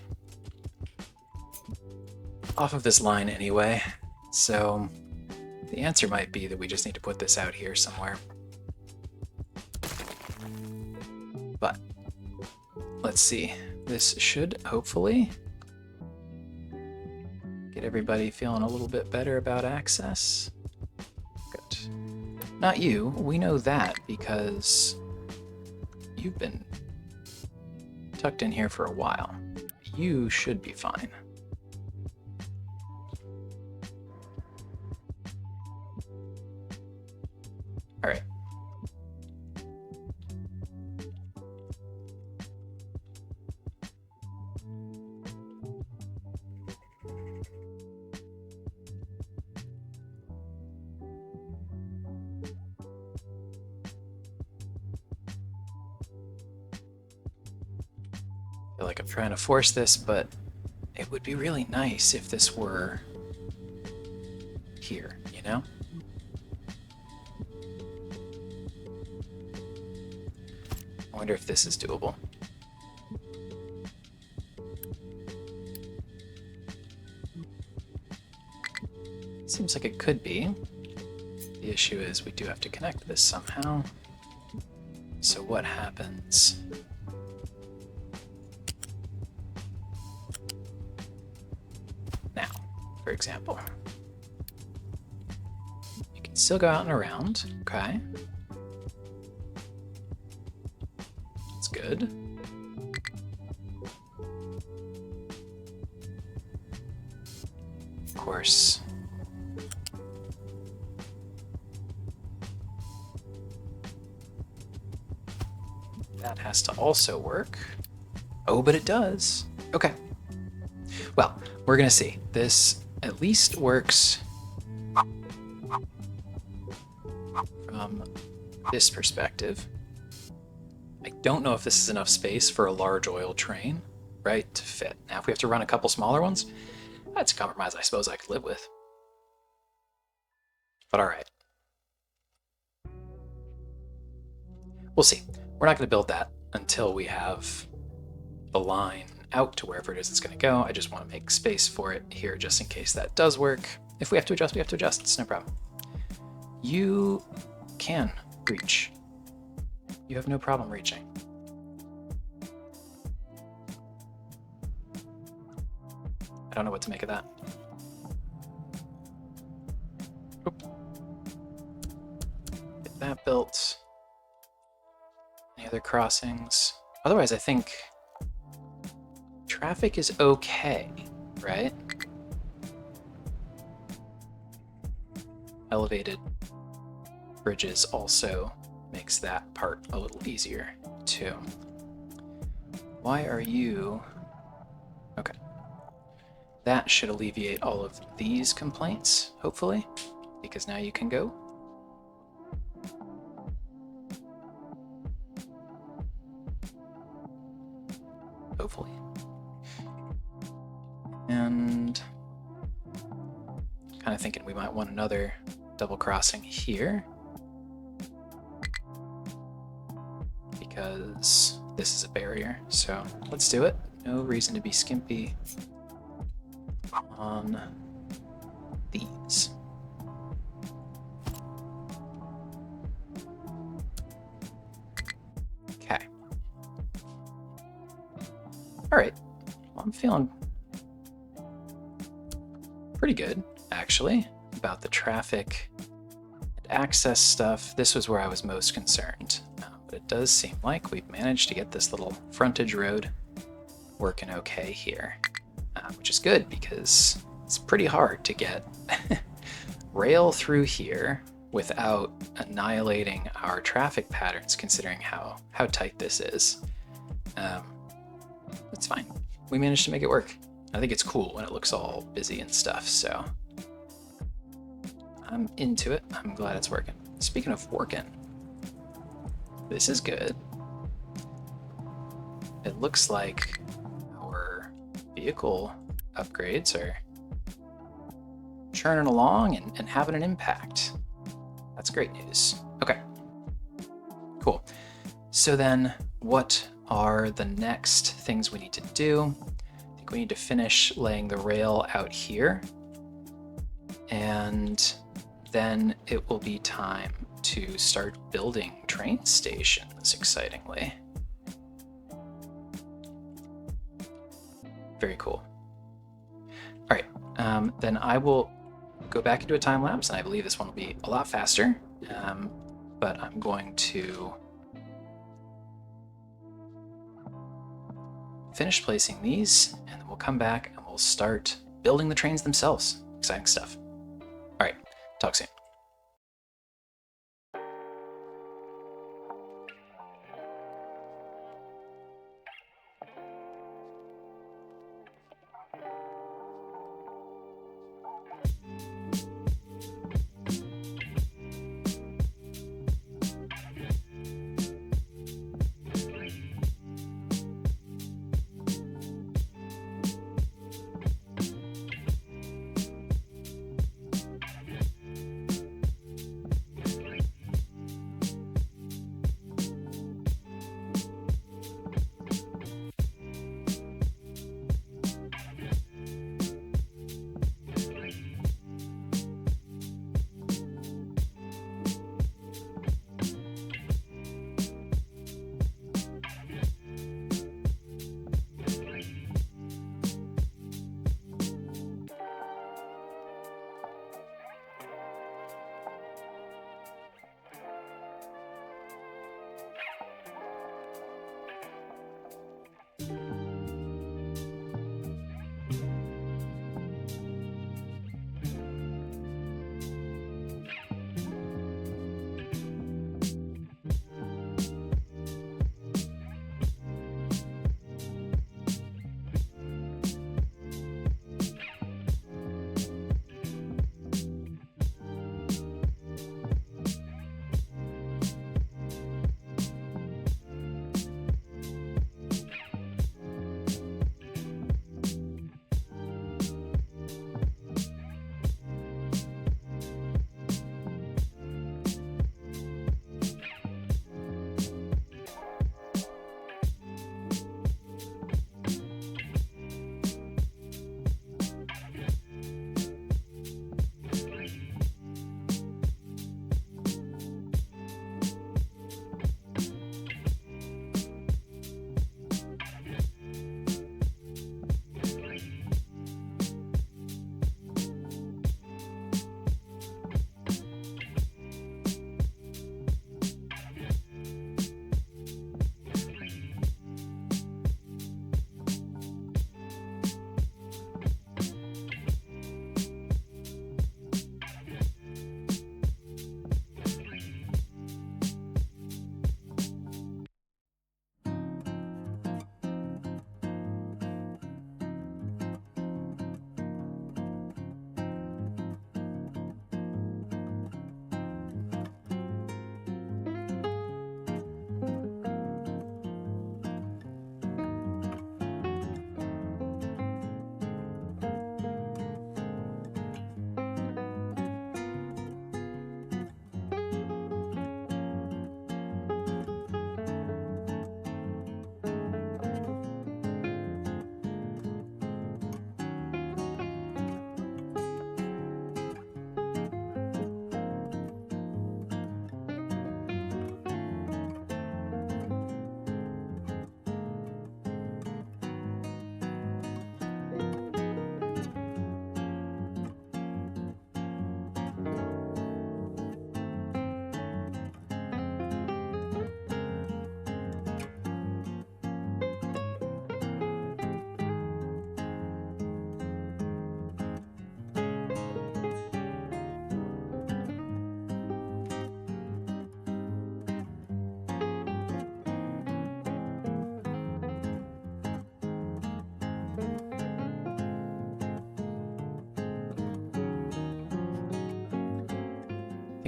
off of this line anyway. So the answer might be that we just need to put this out here somewhere. But let's see. This should hopefully get everybody feeling a little bit better about access. Good. Not you. We know that because you've been tucked in here for a while. You should be fine. All right. I feel like I'm trying to force this, but it would be really nice if this were here, you know? I wonder if this is doable. Seems like it could be. The issue is we do have to connect this somehow. So what happens? Now, for example, you can still go out and around, okay? good. Of course. That has to also work. Oh, but it does. Okay. Well, we're gonna see. This at least works from this perspective. I don't know if this is enough space for a large oil train, right, to fit. Now, if we have to run a couple smaller ones, that's a compromise I suppose I could live with. But all right. We'll see. We're not going to build that until we have the line out to wherever it is it's going to go. I just want to make space for it here just in case that does work. If we have to adjust, we have to adjust. It's no problem. You can reach. You have no problem reaching. I don't know what to make of that. Oop. Get that built. Any other crossings? Otherwise, I think traffic is okay, right? Elevated bridges also makes that part a little easier too. Why are you... Okay. That should alleviate all of these complaints, hopefully, because now you can go. Hopefully. And kind of thinking we might want another double crossing here, because this is a barrier. So let's do it. No reason to be skimpy on these. Okay. All right. Well, I'm feeling pretty good, actually, about the traffic and access stuff. This was where I was most concerned. But it does seem like we've managed to get this little frontage road working okay here, which is good because it's pretty hard to get rail through here without annihilating our traffic patterns, considering how tight this is. It's fine. We managed to make it work. I think it's cool when it looks all busy and stuff, so I'm into it. I'm glad it's working. Speaking of working, this is good. It looks like our vehicle upgrades are churning along and having an impact. That's great news. Okay, cool. So then what are the next things we need to do? I think we need to finish laying the rail out here, and then it will be time to start building train stations, excitingly. Very cool. All right, then I will go back into a time lapse, and I believe this one will be a lot faster, but I'm going to finish placing these, and then we'll come back and we'll start building the trains themselves. Exciting stuff. All right, talk soon.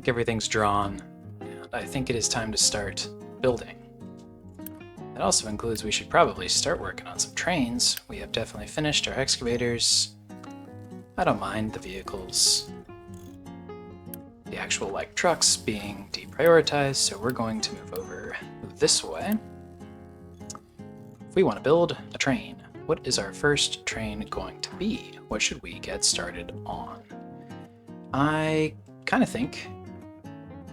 think everything's drawn, and I think it is time to start building. That also includes we should probably start working on some trains. We have definitely finished our excavators. I don't mind the vehicles, the actual like trucks being deprioritized, so we're going to move over this way. If we want to build a train, what is our first train going to be? What should we get started on? I kind of think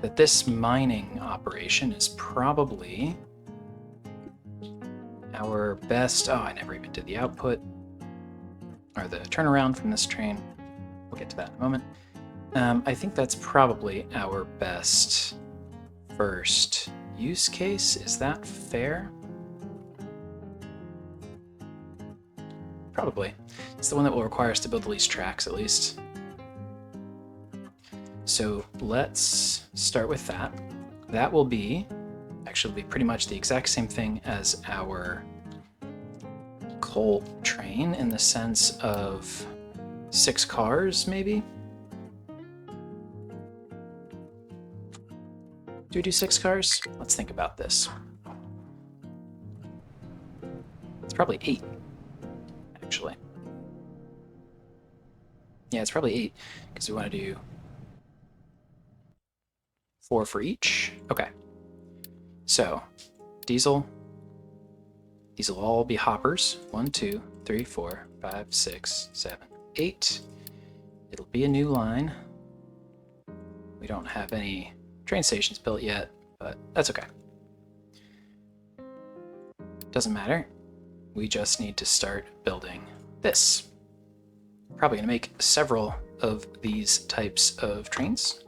that this mining operation is probably our best. Oh, I never even did the output or the turnaround from this train. We'll get to that in a moment. I think that's probably our best first use case. Is that fair? Probably. It's the one that will require us to build the least tracks, at least. So let's start with that. That will be, actually pretty much the exact same thing as our coal train in the sense of 6 cars, maybe? Do we do 6 cars? Let's think about this. It's probably 8, actually. Yeah, it's probably 8, because we want to do 4 for each. Okay. So, diesel. These will all be hoppers. 1, 2, 3, 4, 5, 6, 7, 8. It'll be a new line. We don't have any train stations built yet, but that's okay. Doesn't matter. We just need to start building this. Probably going to make several of these types of trains.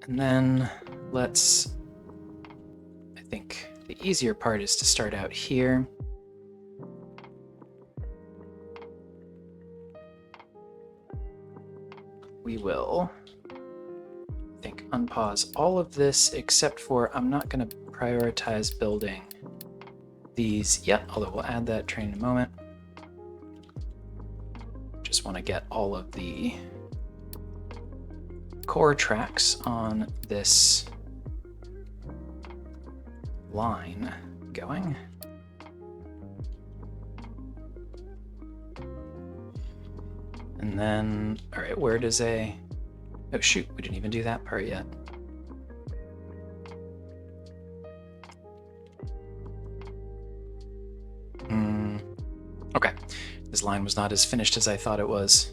And then let's, I think the easier part is to start out here. We will, I think, unpause all of this except for I'm not going to prioritize building these yet, although we'll add that train in a moment. Just want to get all of the core tracks on this line going. And then, all right, where does oh shoot, we didn't even do that part yet. Okay, this line was not as finished as I thought it was.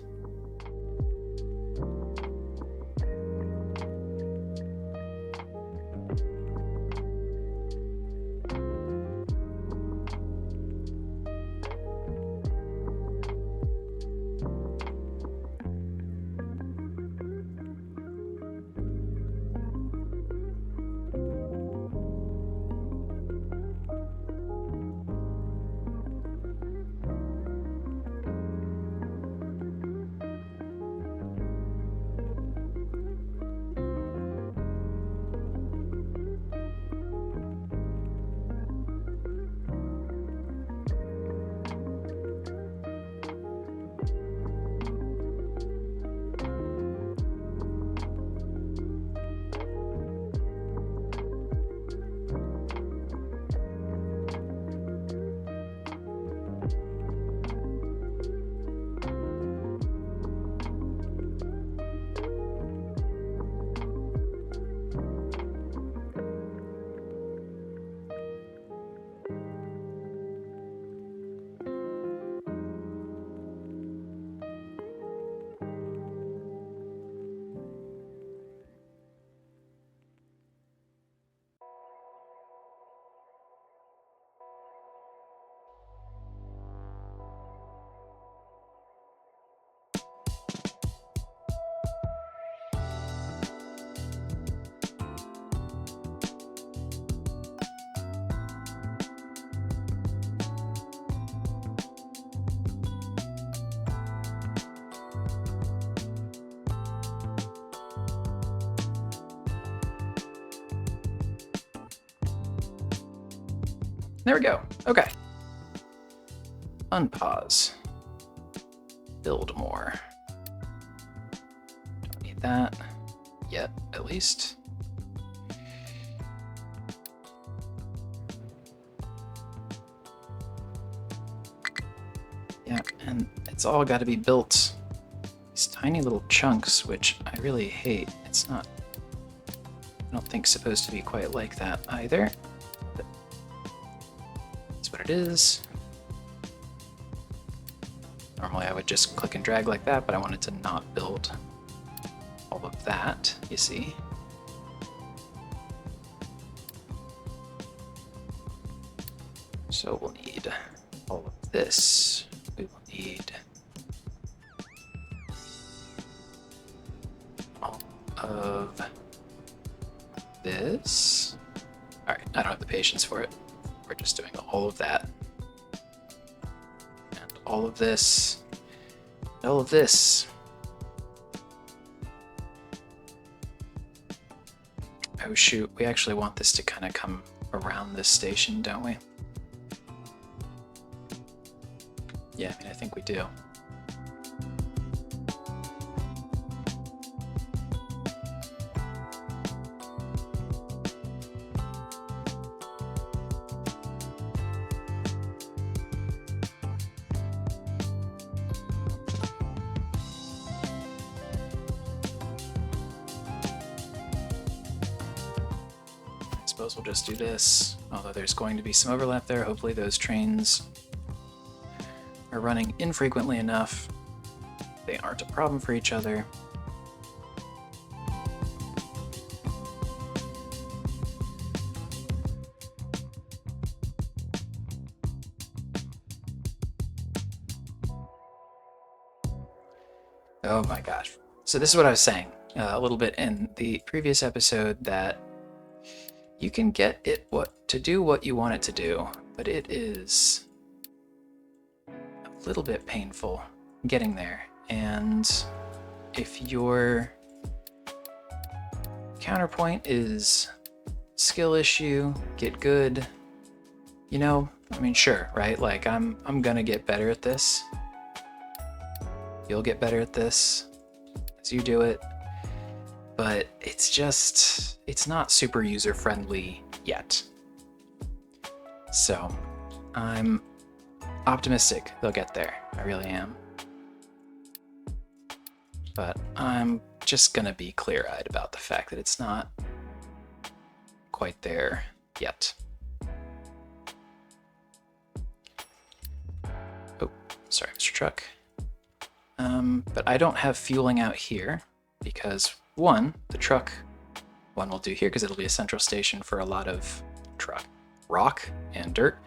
There we go. Okay. Unpause. Build more. Don't need that. yet, at least. Yeah, and it's all got to be built. These tiny little chunks, which I really hate. It's not, I don't think, supposed to be quite like that either. But that's what it is. Normally I would just click and drag like that, but I wanted to not build all of that, you see. So we'll need all of this. We will need all of this. All right, I don't have the patience for it. We're just doing all of that. And all of this. All of this. Oh shoot, we actually want this to kind of come around this station, don't we? Yeah, I mean, I think we do. I suppose we'll just do this, although there's going to be some overlap there. Hopefully those trains are running infrequently enough. They aren't a problem for each other. Oh my gosh. So this is what I was saying a little bit in the previous episode, that you can get it to do what you want it to do, but it is a little bit painful getting there. And if your counterpoint is skill issue, get good, you know, I mean, sure, right? Like I'm gonna get better at this. You'll get better at this as you do it, but it's not super user friendly yet. So I'm optimistic they'll get there. I really am. But I'm just gonna be clear-eyed about the fact that it's not quite there yet. Oh, sorry, Mr. Truck. But I don't have fueling out here because one will do here because it'll be a central station for a lot of rock and dirt.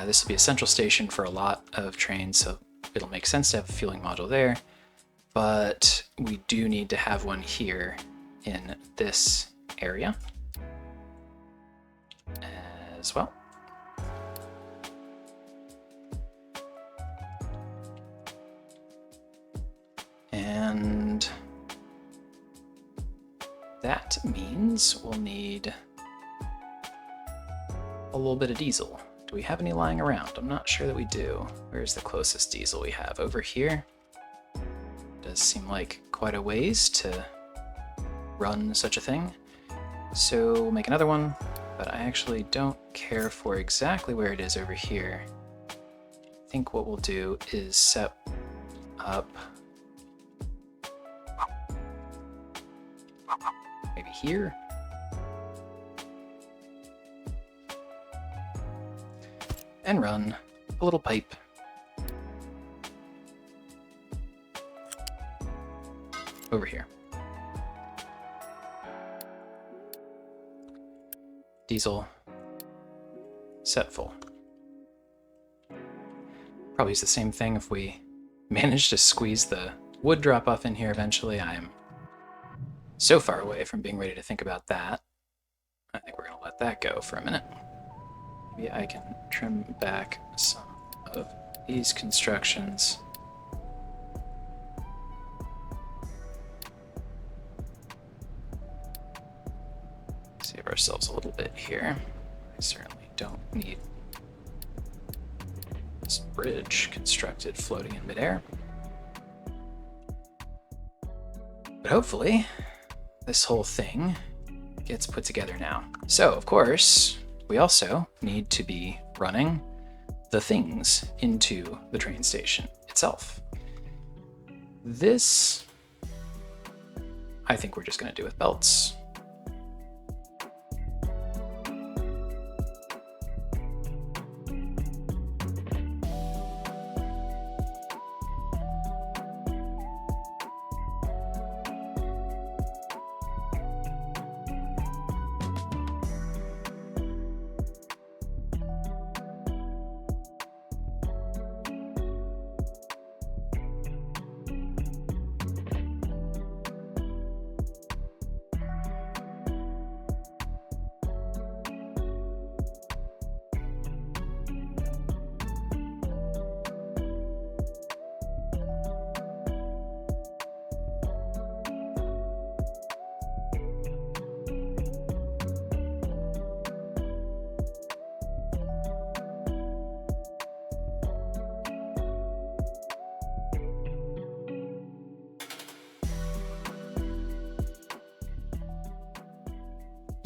This will be a central station for a lot of trains, so it'll make sense to have a fueling module there. But we do need to have one here in this area as well. And that means we'll need a little bit of diesel. Do we have any lying around? I'm not sure that we do. Where's the closest diesel we have? Over here? Does seem like quite a ways to run such a thing. So we'll make another one, but I actually don't care for exactly where it is over here. I think what we'll do is set up maybe here. And run a little pipe over here. Diesel set full. Probably use the same thing if we manage to squeeze the wood drop off in here eventually. I am so far away from being ready to think about that. I think we're gonna let that go for a minute. Maybe I can trim back some of these constructions. Save ourselves a little bit here. I certainly don't need this bridge constructed floating in midair. But hopefully this whole thing gets put together now. So, of course, we also need to be running the things into the train station itself. This, I think we're just going to do with belts.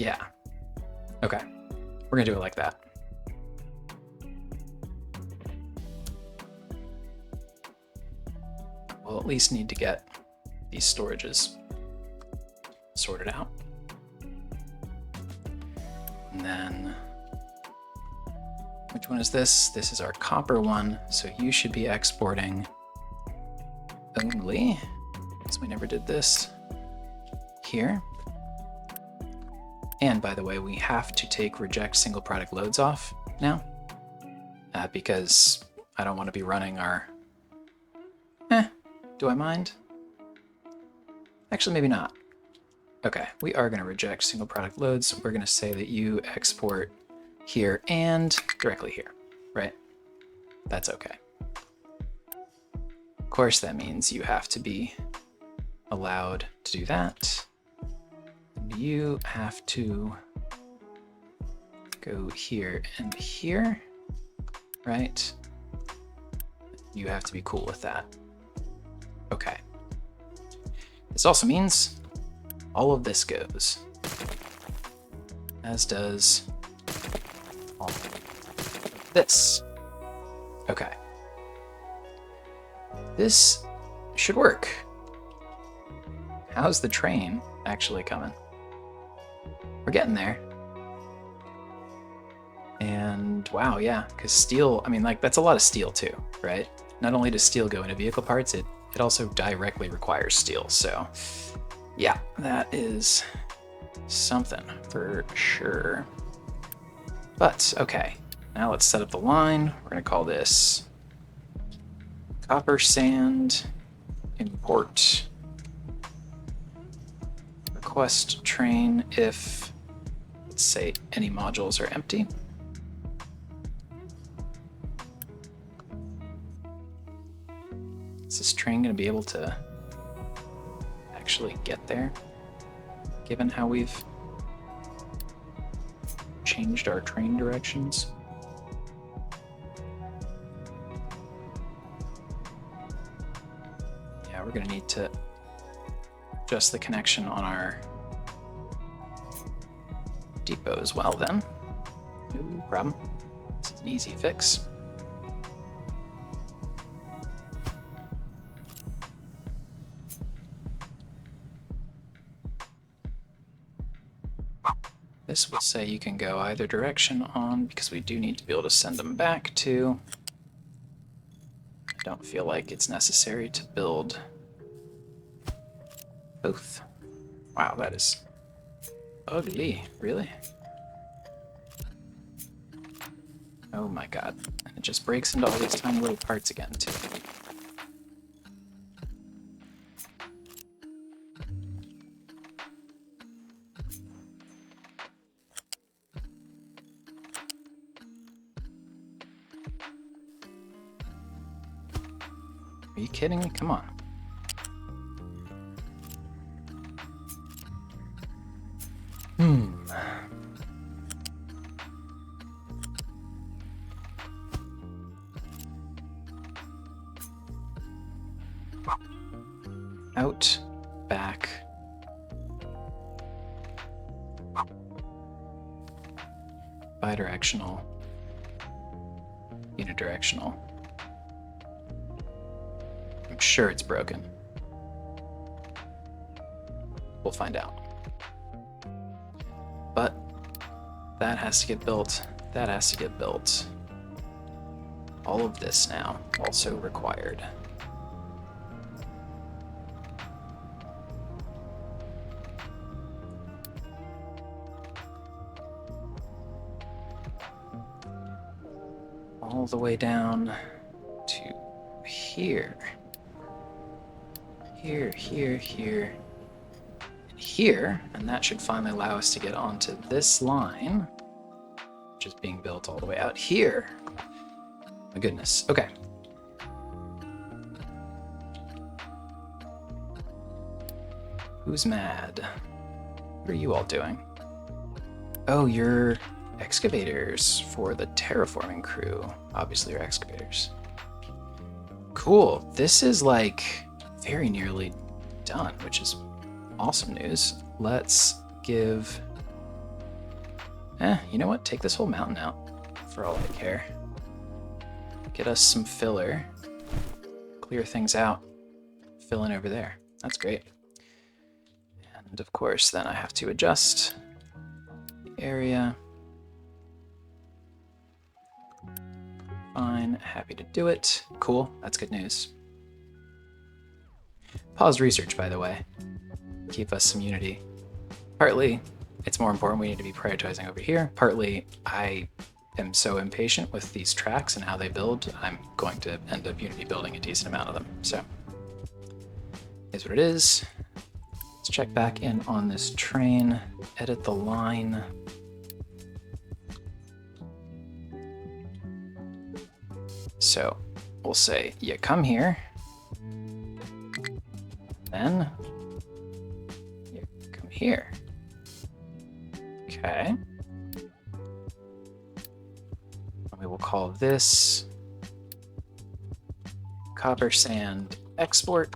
Yeah. Okay. We're gonna do it like that. We'll at least need to get these storages sorted out. And then, which one is this? This is our copper one. So you should be exporting only, because we never did this, here. And by the way, we have to take reject single product loads off now, because I don't want to be running our, do I mind? Actually, maybe not. Okay, we are going to reject single product loads. We're going to say that you export here and directly here, right? That's okay. Of course, that means you have to be allowed to do that. You have to go here and here, right? You have to be cool with that. Okay. This also means all of this goes, as does all of this. Okay. This should work. How's the train actually coming? We're getting there. And wow, yeah, because steel, I mean, like, that's a lot of steel too, right? Not only does steel go into vehicle parts, it also directly requires steel. So yeah, that is something for sure. But okay, now let's set up the line. We're gonna call this copper sand import request train if, let's say, any modules are empty. Is this train going to be able to actually get there, given how we've changed our train directions? Yeah, we're going to need to adjust the connection on our depot as well then. No problem. This is an easy fix. This will say you can go either direction on, because we do need to be able to send them back to. I don't feel like it's necessary to build both. Wow, that is ugly, really? Oh my god. And it just breaks into all these tiny little parts again, too. Are you kidding me? Come on. Out, back, bidirectional, unidirectional. I'm sure it's broken. We'll find out. But that has to get built. That has to get built. All of this now also required. All the way down to here. Here, here, here, and here. And that should finally allow us to get onto this line, which is being built all the way out here. My goodness. Okay. Who's mad? What are you all doing? Oh, you're excavators for the terraforming crew. Obviously, you're excavators. Cool. This is like very nearly done, which is awesome news. Let's give... you know what? Take this whole mountain out for all I care. Get us some filler. Clear things out. Fill in over there. That's great. And of course, then I have to adjust the area. Fine, happy to do it. Cool, that's good news. Paused research, by the way. Keep us some unity. Partly, it's more important we need to be prioritizing over here. Partly, I am so impatient with these tracks and how they build, I'm going to end up unity building a decent amount of them. So, here's what it is. Let's check back in on this train, edit the line. So we'll say you come here, then you come here. Okay. And we will call this copper sand export.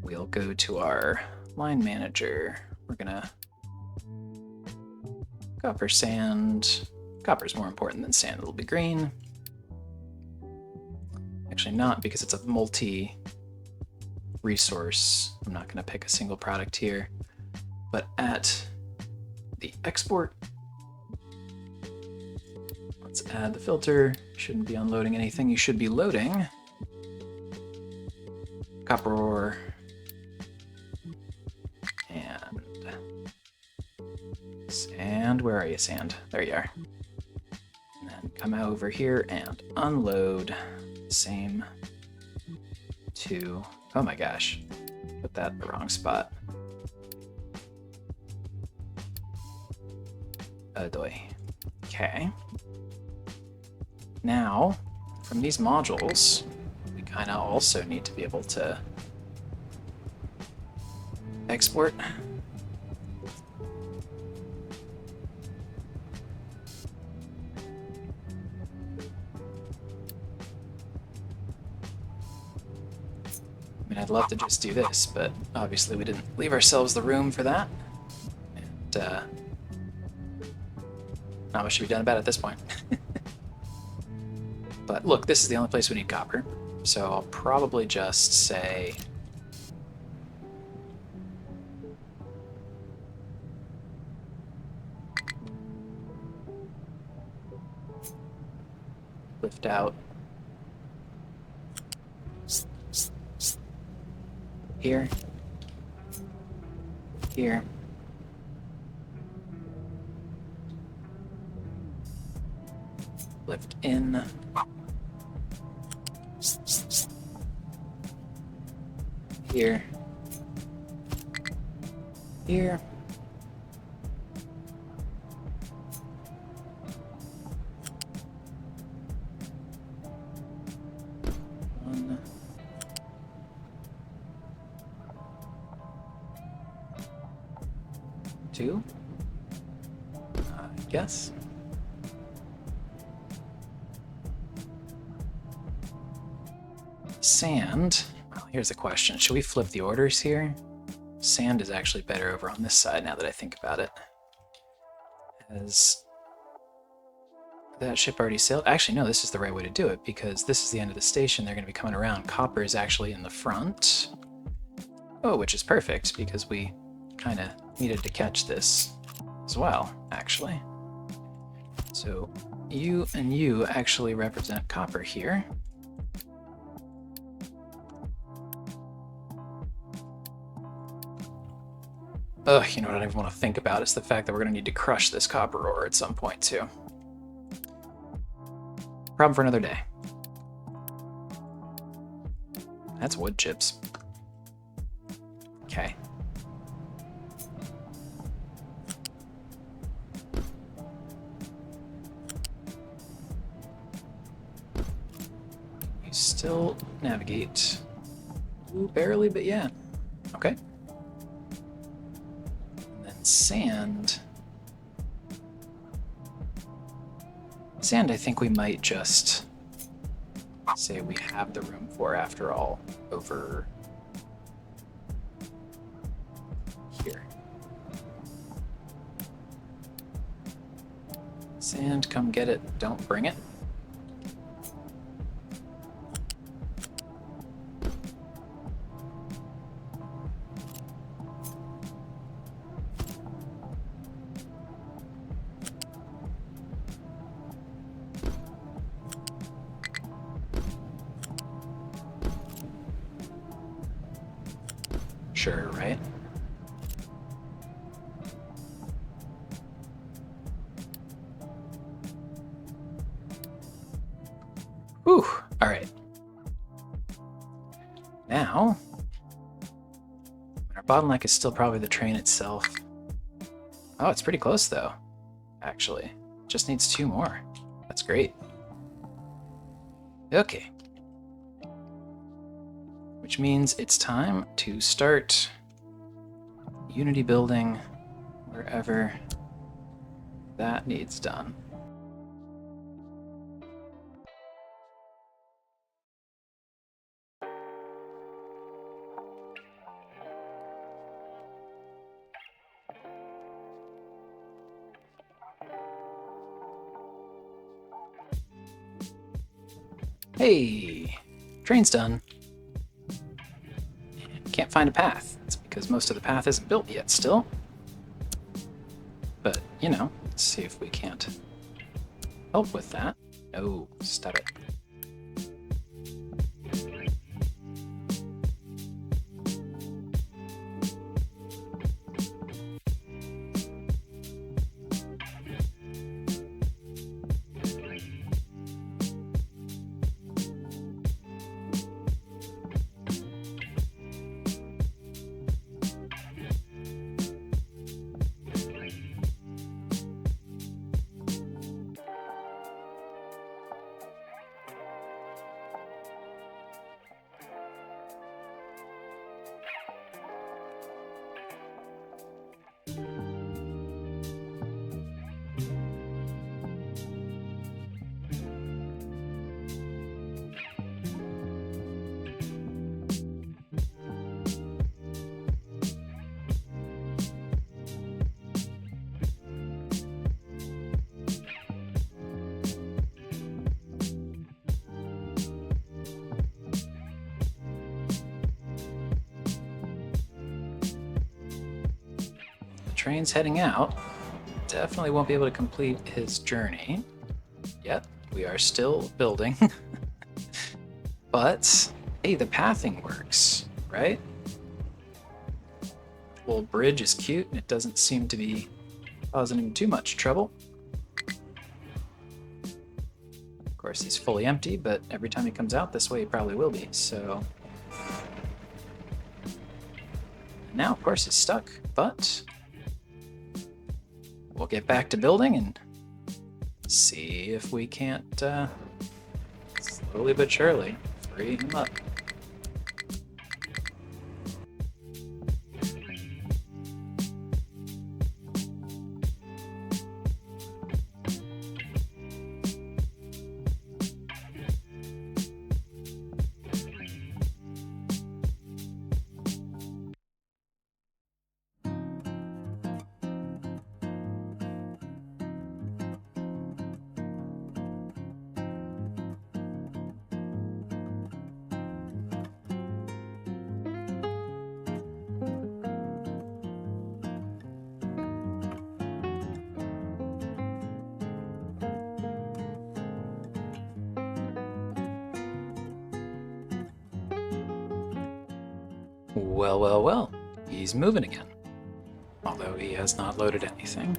We'll go to our line manager. We're gonna copper sand. Copper is more important than sand. It'll be green. Actually not, because it's a multi-resource. I'm not going to pick a single product here. But at the export, let's add the filter. Shouldn't be unloading anything. You should be loading copper ore and sand. Where are you, sand? There you are. Come over here and unload. Same to, oh my gosh, put that in the wrong spot. Adoy. Okay. Now, from these modules, we kind of also need to be able to export. I'd love to just do this, but obviously we didn't leave ourselves the room for that. And not much should be done about it at this point. But look, this is the only place we need copper, so I'll probably just say lift out here, here, lift in, here, here, one, two, I guess. Sand. Well, here's the question. Should we flip the orders here? Sand is actually better over on this side now that I think about it. Has that ship already sailed? Actually, no, this is the right way to do it because this is the end of the station. They're going to be coming around. Copper is actually in the front. Oh, which is perfect because we kind of needed to catch this as well, actually. So you and you actually represent copper here. Ugh, you know what I don't even want to think about is the fact that we're going to need to crush this copper ore at some point, too. Problem for another day. That's wood chips. Okay. You still navigate. Ooh, barely, but yeah. Okay. And then sand. Sand, I think we might just say we have the room for after all over here. Sand, come get it. Don't bring it. Sure, right? Whew, all right. Now, our bottleneck is still probably the train itself. Oh, it's pretty close though, actually. Just needs 2 more. That's great. Okay. Which means it's time to start Unity building wherever that needs done. Hey, train's done. Can't find a path. It's because most of the path isn't built yet still. But, you know, let's see if we can't help with that. No, stop it. Train's heading out. Definitely won't be able to complete his journey yet. We are still building. But, hey, the pathing works, right? Little bridge is cute, and it doesn't seem to be causing him too much trouble. Of course, he's fully empty, but every time he comes out this way, he probably will be, so... Now, of course, he's stuck, but... we'll get back to building and see if we can't, slowly but surely, free him up. Well, well, well. He's moving again. Although he has not loaded anything.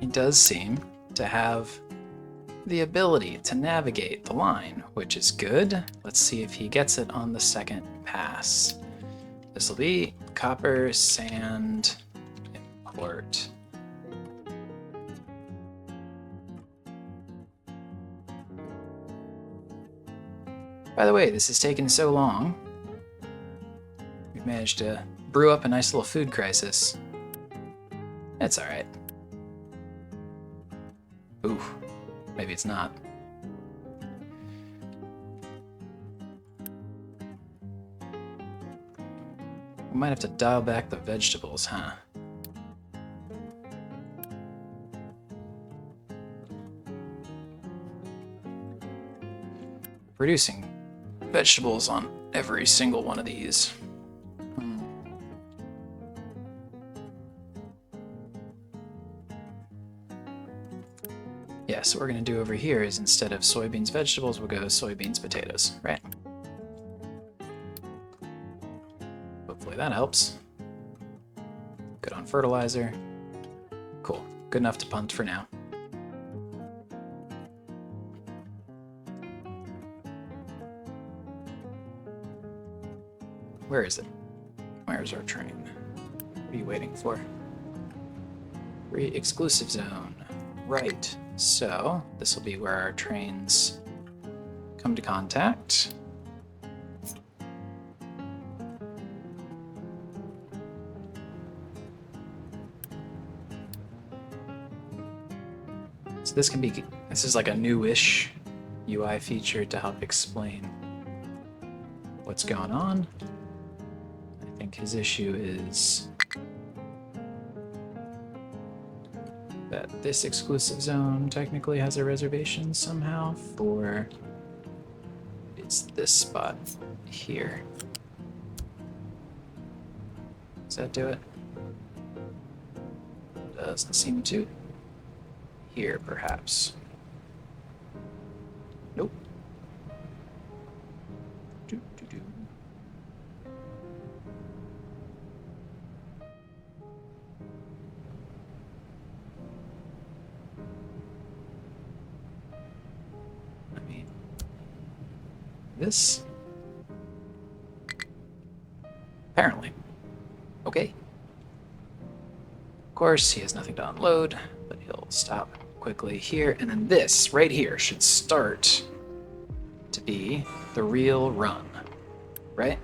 He does seem to have the ability to navigate the line, which is good. Let's see if he gets it on the second pass. This will be copper, sand, import. By the way, this has taken so long. We've managed to brew up a nice little food crisis. It's alright. Ooh, maybe it's not. We might have to dial back the vegetables, huh? Producing vegetables on every single one of these. Yeah, so what we're going to do over here is instead of soybeans, vegetables, we'll go soybeans, potatoes, right? Hopefully that helps. Good on fertilizer. Cool. Good enough to punt for now. Where is it? Where's our train? What are you waiting for? Free exclusive zone. Right. So this will be where our trains come to contact. So this is like a newish UI feature to help explain what's going on. I think his issue is that this exclusive zone technically has a reservation somehow for it's this spot here. Does that do it? Doesn't seem to. Here, perhaps. Nope. Do, do, do. I mean, this? Apparently. Okay. Of course, he has nothing to unload, but he'll stop quickly here, and then this right here should start to be the real run, right?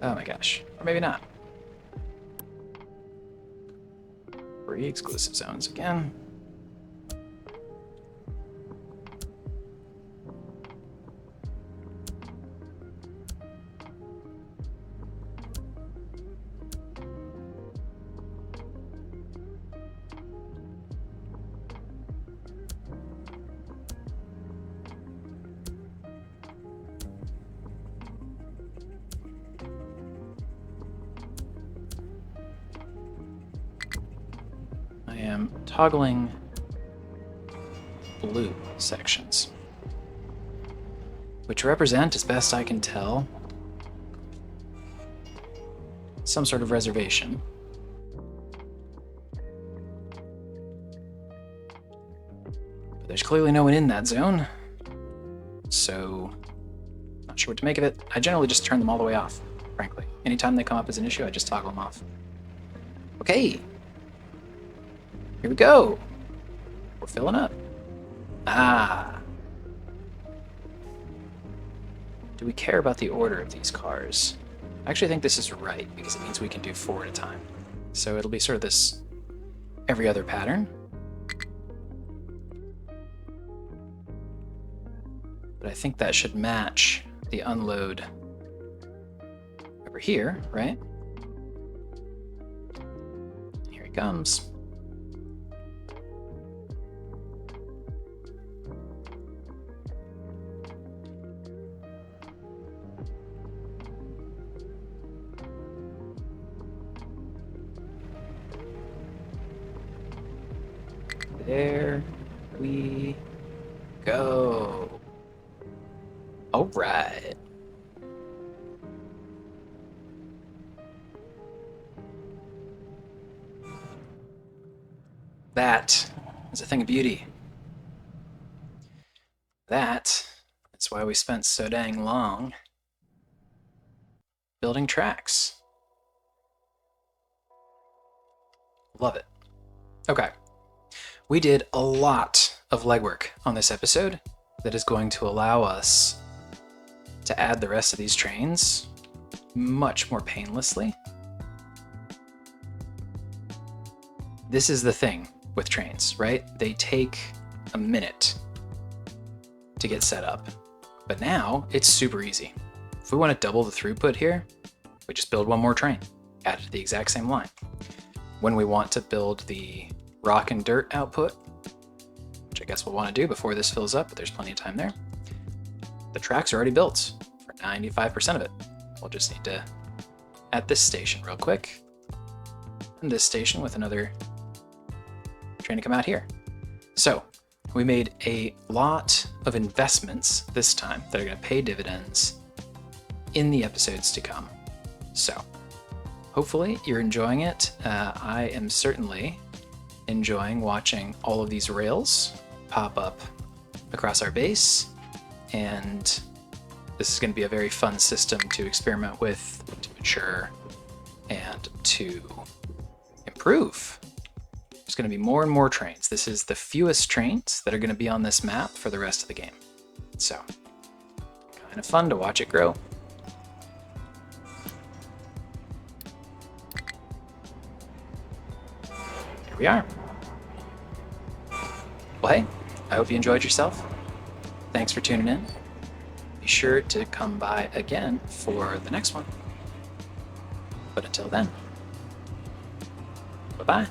Oh my gosh, or maybe not. Free exclusive zones again. I am toggling blue sections, which represent, as best I can tell, some sort of reservation. But there's clearly no one in that zone, so not sure what to make of it. I generally just turn them all the way off, frankly. Anytime they come up as an issue, I just toggle them off. Okay. Here we go. We're filling up. Ah. Do we care about the order of these cars? I actually think this is right, because it means we can do 4 at a time. So it'll be sort of this every other pattern. But I think that should match the unload over here, right? Here he comes. There we go. All right. That is a thing of beauty. That's why we spent so dang long building tracks. Love it. Okay. We did a lot of legwork on this episode that is going to allow us to add the rest of these trains much more painlessly. This is the thing with trains, right? They take a minute to get set up, but now it's super easy. If we want to double the throughput here, we just build one more train, add it to the exact same line. When we want to build the rock and dirt output, which I guess we'll want to do before this fills up, but there's plenty of time there, the tracks are already built for 95% of it. We'll just need to add this station real quick, and this station with another train to come out here. So we made a lot of investments this time that are going to pay dividends in the episodes to come. So hopefully you're enjoying it. I am certainly enjoying watching all of these rails pop up across our base, and this is going to be a very fun system to experiment with, to mature, and to improve. There's going to be more and more trains. This is the fewest trains that are going to be on this map for the rest of the game. So, kind of fun to watch it grow. Here we are. Well, hey, I hope you enjoyed yourself. Thanks for tuning in. Be sure to come by again for the next one. But until then, bye-bye.